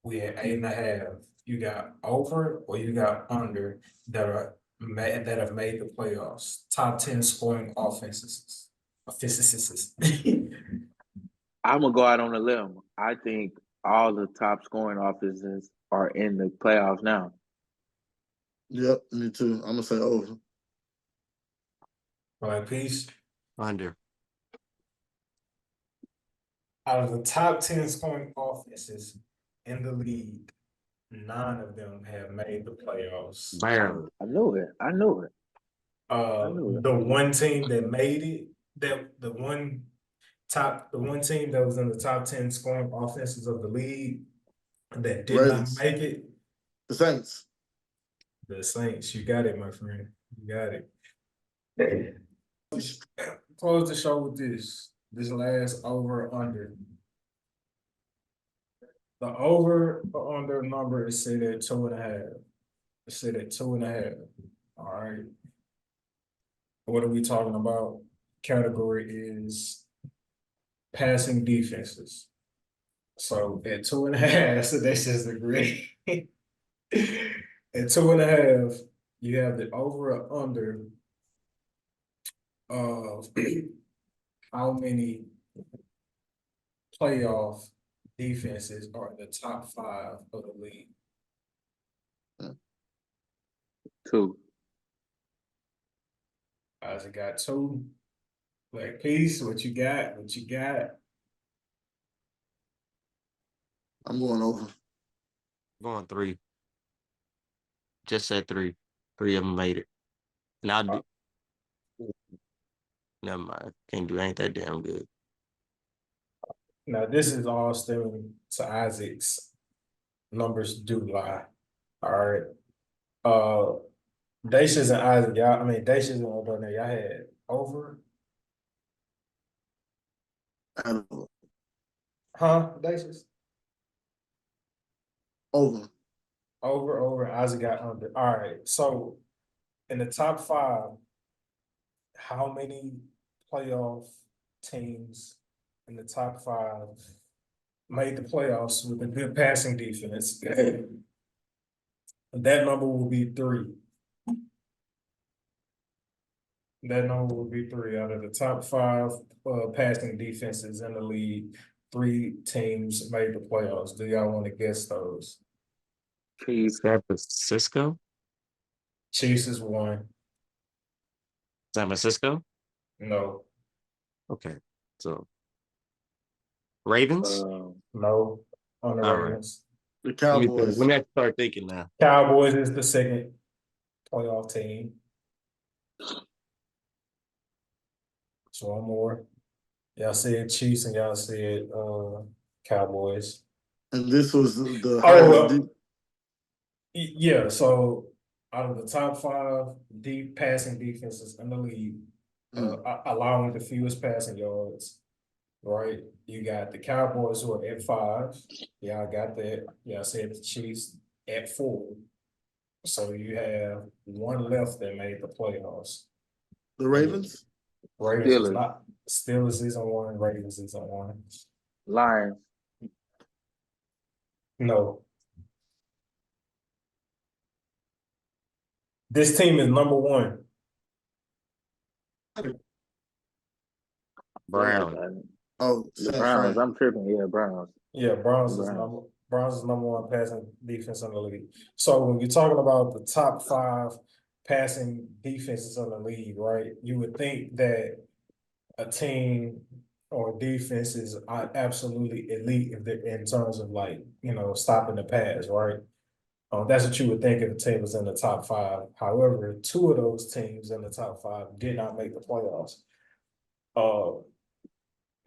S1: We had 8.5. You got over or you got under that have made the playoffs. Top 10 scoring offenses.
S2: I'm gonna go out on a limb. I think all the top scoring offenses are in the playoffs now.
S4: Yep, me too. I'm gonna say over.
S1: All right, peace.
S5: Under.
S1: Out of the top 10 scoring offenses in the league, 9 of them have made the playoffs.
S5: Barely.
S2: I knew it.
S1: The one team that made it, the one team that was in the top 10 scoring offenses of the league that did
S4: Ravens.
S1: not make it,
S4: The Saints.
S1: the Saints. You got it, my friend. You got it. Close the show with this. This last over or under. The over or under number is set at 2.5. It's set at 2.5. All right. What are we talking about? Category is passing defenses. So at 2.5, so that's just a great. At 2.5, you have the over or under of how many playoff defenses are in the top 5 of the league.
S2: 2.
S1: Isaac got 2. Black Peace, what you got? What you got?
S4: I'm going over.
S5: Going 3. Just said 3. 3 of them made it. And I'll do. Never mind. Can't do ain't that damn good.
S1: Now this is all stemming to Isaac's numbers do lie. All right. Dacius and Isaac, Dacius and O'Donnell, y'all had over. Huh, Dacius?
S4: Over.
S1: Over. Isaac got under. All right. So in the top 5, how many playoff teams in the top 5 made the playoffs with a good passing defense. That number will be 3. That number will be 3 out of the top 5 passing defenses in the league. 3 teams made the playoffs. Do y'all want to guess those?
S2: Chiefs.
S5: San Francisco?
S1: Chiefs is 1.
S5: San Francisco?
S1: No.
S5: Okay. So Ravens?
S1: No. On the
S5: All right.
S1: Ravens.
S4: The
S5: Let me think.
S4: Cowboys.
S5: Let me have to start thinking now.
S1: Cowboys is the second playoff team. So 1 more. Y'all said Chiefs and y'all said Cowboys.
S4: And this was the
S1: Oh,
S4: highest
S1: well, yeah, so out of the top 5 deep passing defenses in the league, allowing the fewest passing yards, right? You got the Cowboys who are at 5. Y'all got that. Y'all said the Chiefs at 4. So you have 1 left that made the playoffs.
S4: The Ravens?
S1: Ravens is
S2: Steelers.
S1: not. Steelers is on 1. Ravens is on 1.
S2: Lions.
S1: No. This team is number 1.
S5: Brown.
S4: Oh,
S2: The
S4: San
S2: Browns.
S4: Fran.
S2: I'm tripping. Yeah, Browns.
S1: Yeah, Browns is
S2: Browns.
S1: number 1 passing defense in the league. So when you're talking about the top 5 passing defenses in the league, right? You would think that a team or defense is absolutely elite in terms of like, stopping the pass, right? That's what you would think if a team was in the top 5. However, 2 of those teams in the top 5 did not make the playoffs.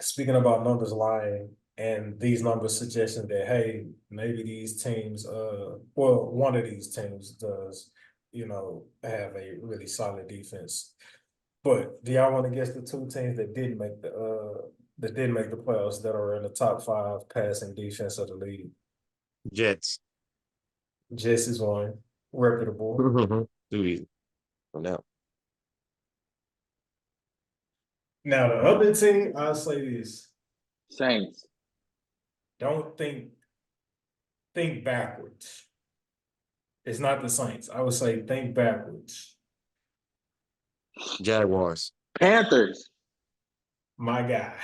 S1: Speaking about numbers lying, and these numbers suggesting that, hey, maybe these teams, one of these teams does, have a really solid defense. But do y'all want to guess the 2 teams that didn't make the playoffs that are in the top 5 passing defense of the league?
S5: Jets.
S1: Jets is 1, reputable.
S5: Too easy. No.
S1: Now the other team, I'll say this:
S2: Saints.
S1: don't think backwards. It's not the Saints. I would say think backwards.
S5: Jaguars.
S2: Panthers.
S1: My guy.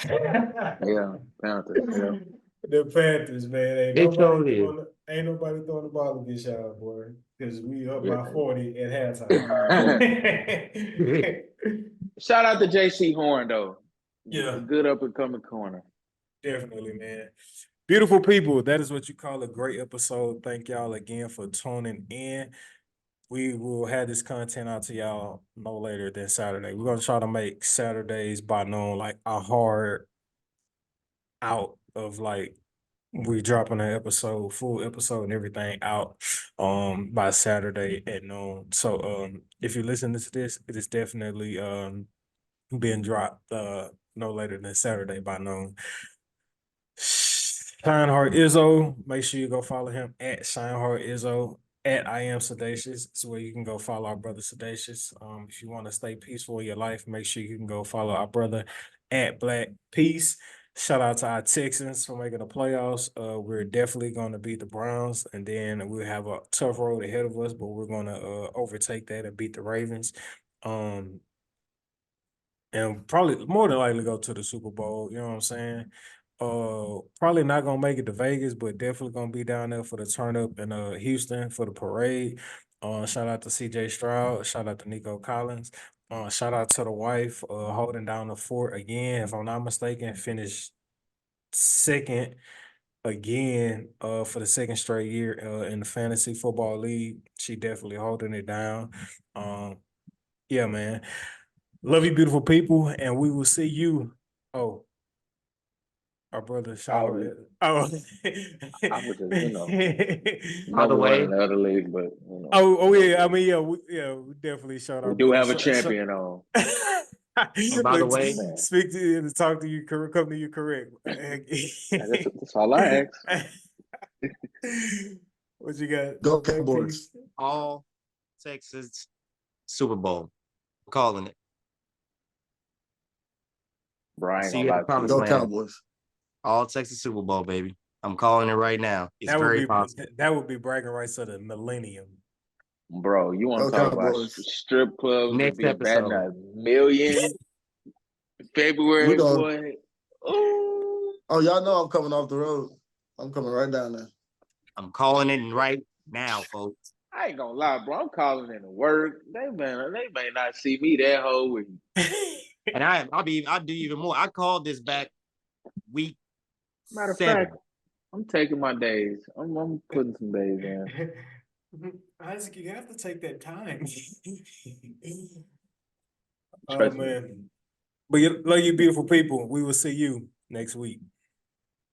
S2: Yeah, Panthers. Yeah.
S1: The Panthers, man.
S5: It sure is.
S1: Ain't nobody throwing the ball against y'all, boy. Because we up by
S2: Yeah.
S1: 40 at halftime.
S2: Shout out to JC Horn though.
S1: Yeah.
S2: A good up and coming corner.
S1: Definitely, man. Beautiful people. That is what you call a great episode. Thank y'all again for tuning in. We will have this content out to y'all no later than Saturday. We're gonna try to make Saturdays by noon like a hard out of like we dropping an episode, full episode and everything out by Saturday at noon. So if you listen to this, it is definitely being dropped no later than Saturday by noon. Shineheart Izzo, make sure you go follow him at Shineheart Izzo. At I Am Sedacious. It's where you can go follow our brother Sedacious. If you want to stay peaceful in your life, make sure you can go follow our brother at Black Peace. Shout out to our Texans for making the playoffs. We're definitely going to beat the Browns, and then we'll have a tough road ahead of us, but we're going to overtake that and beat the Ravens. And probably more than likely go to the Super Bowl. You know what I'm saying? Probably not gonna make it to Vegas, but definitely gonna be down there for the turn up in Houston for the parade. Shout out to CJ Stroud, shout out to Nico Collins, shout out to the wife, holding down the fort again. If I'm not mistaken, finished second again for the second straight year in the fantasy football league. She definitely holding it down. Yeah, man. Love you, beautiful people, and we will see you. Oh. Our brother Sean.
S2: I was just,
S5: By the
S2: number
S5: way,
S2: 1 in the other league, but
S1: yeah. I mean, we definitely shout out.
S2: We do have a champion on.
S5: By the way,
S1: speak to you and talk to you. Come to you correct.
S2: That's all I ask.
S1: What you got?
S4: Go Cowboys.
S5: All Texas Super Bowl. I'm calling it.
S2: Brian,
S5: See you at the promised
S4: Go
S5: land.
S4: Cowboys.
S5: All Texas Super Bowl, baby. I'm calling it right now. It's very possible.
S1: That would be bragging rights of the millennium.
S2: Bro, you want
S4: Go
S2: to talk about
S4: Cowboys.
S2: strip clubs
S5: Next
S2: to be batting
S5: episode.
S2: $1 million February,
S4: We gonna-
S2: boy? Ooh.
S4: Oh, y'all know I'm coming off the road. I'm coming right down there.
S5: I'm calling it right now, folks.
S2: I ain't gonna lie, bro. I'm calling in to work. They may not see me that whole week.
S5: And I'll do even more. I called this back week
S2: Matter of
S5: 7.
S2: fact, I'm taking my days. I'm putting some days in.
S1: Isaac, you have to take that time. Oh
S2: Trust me.
S1: man. But love you beautiful people. We will see you next week.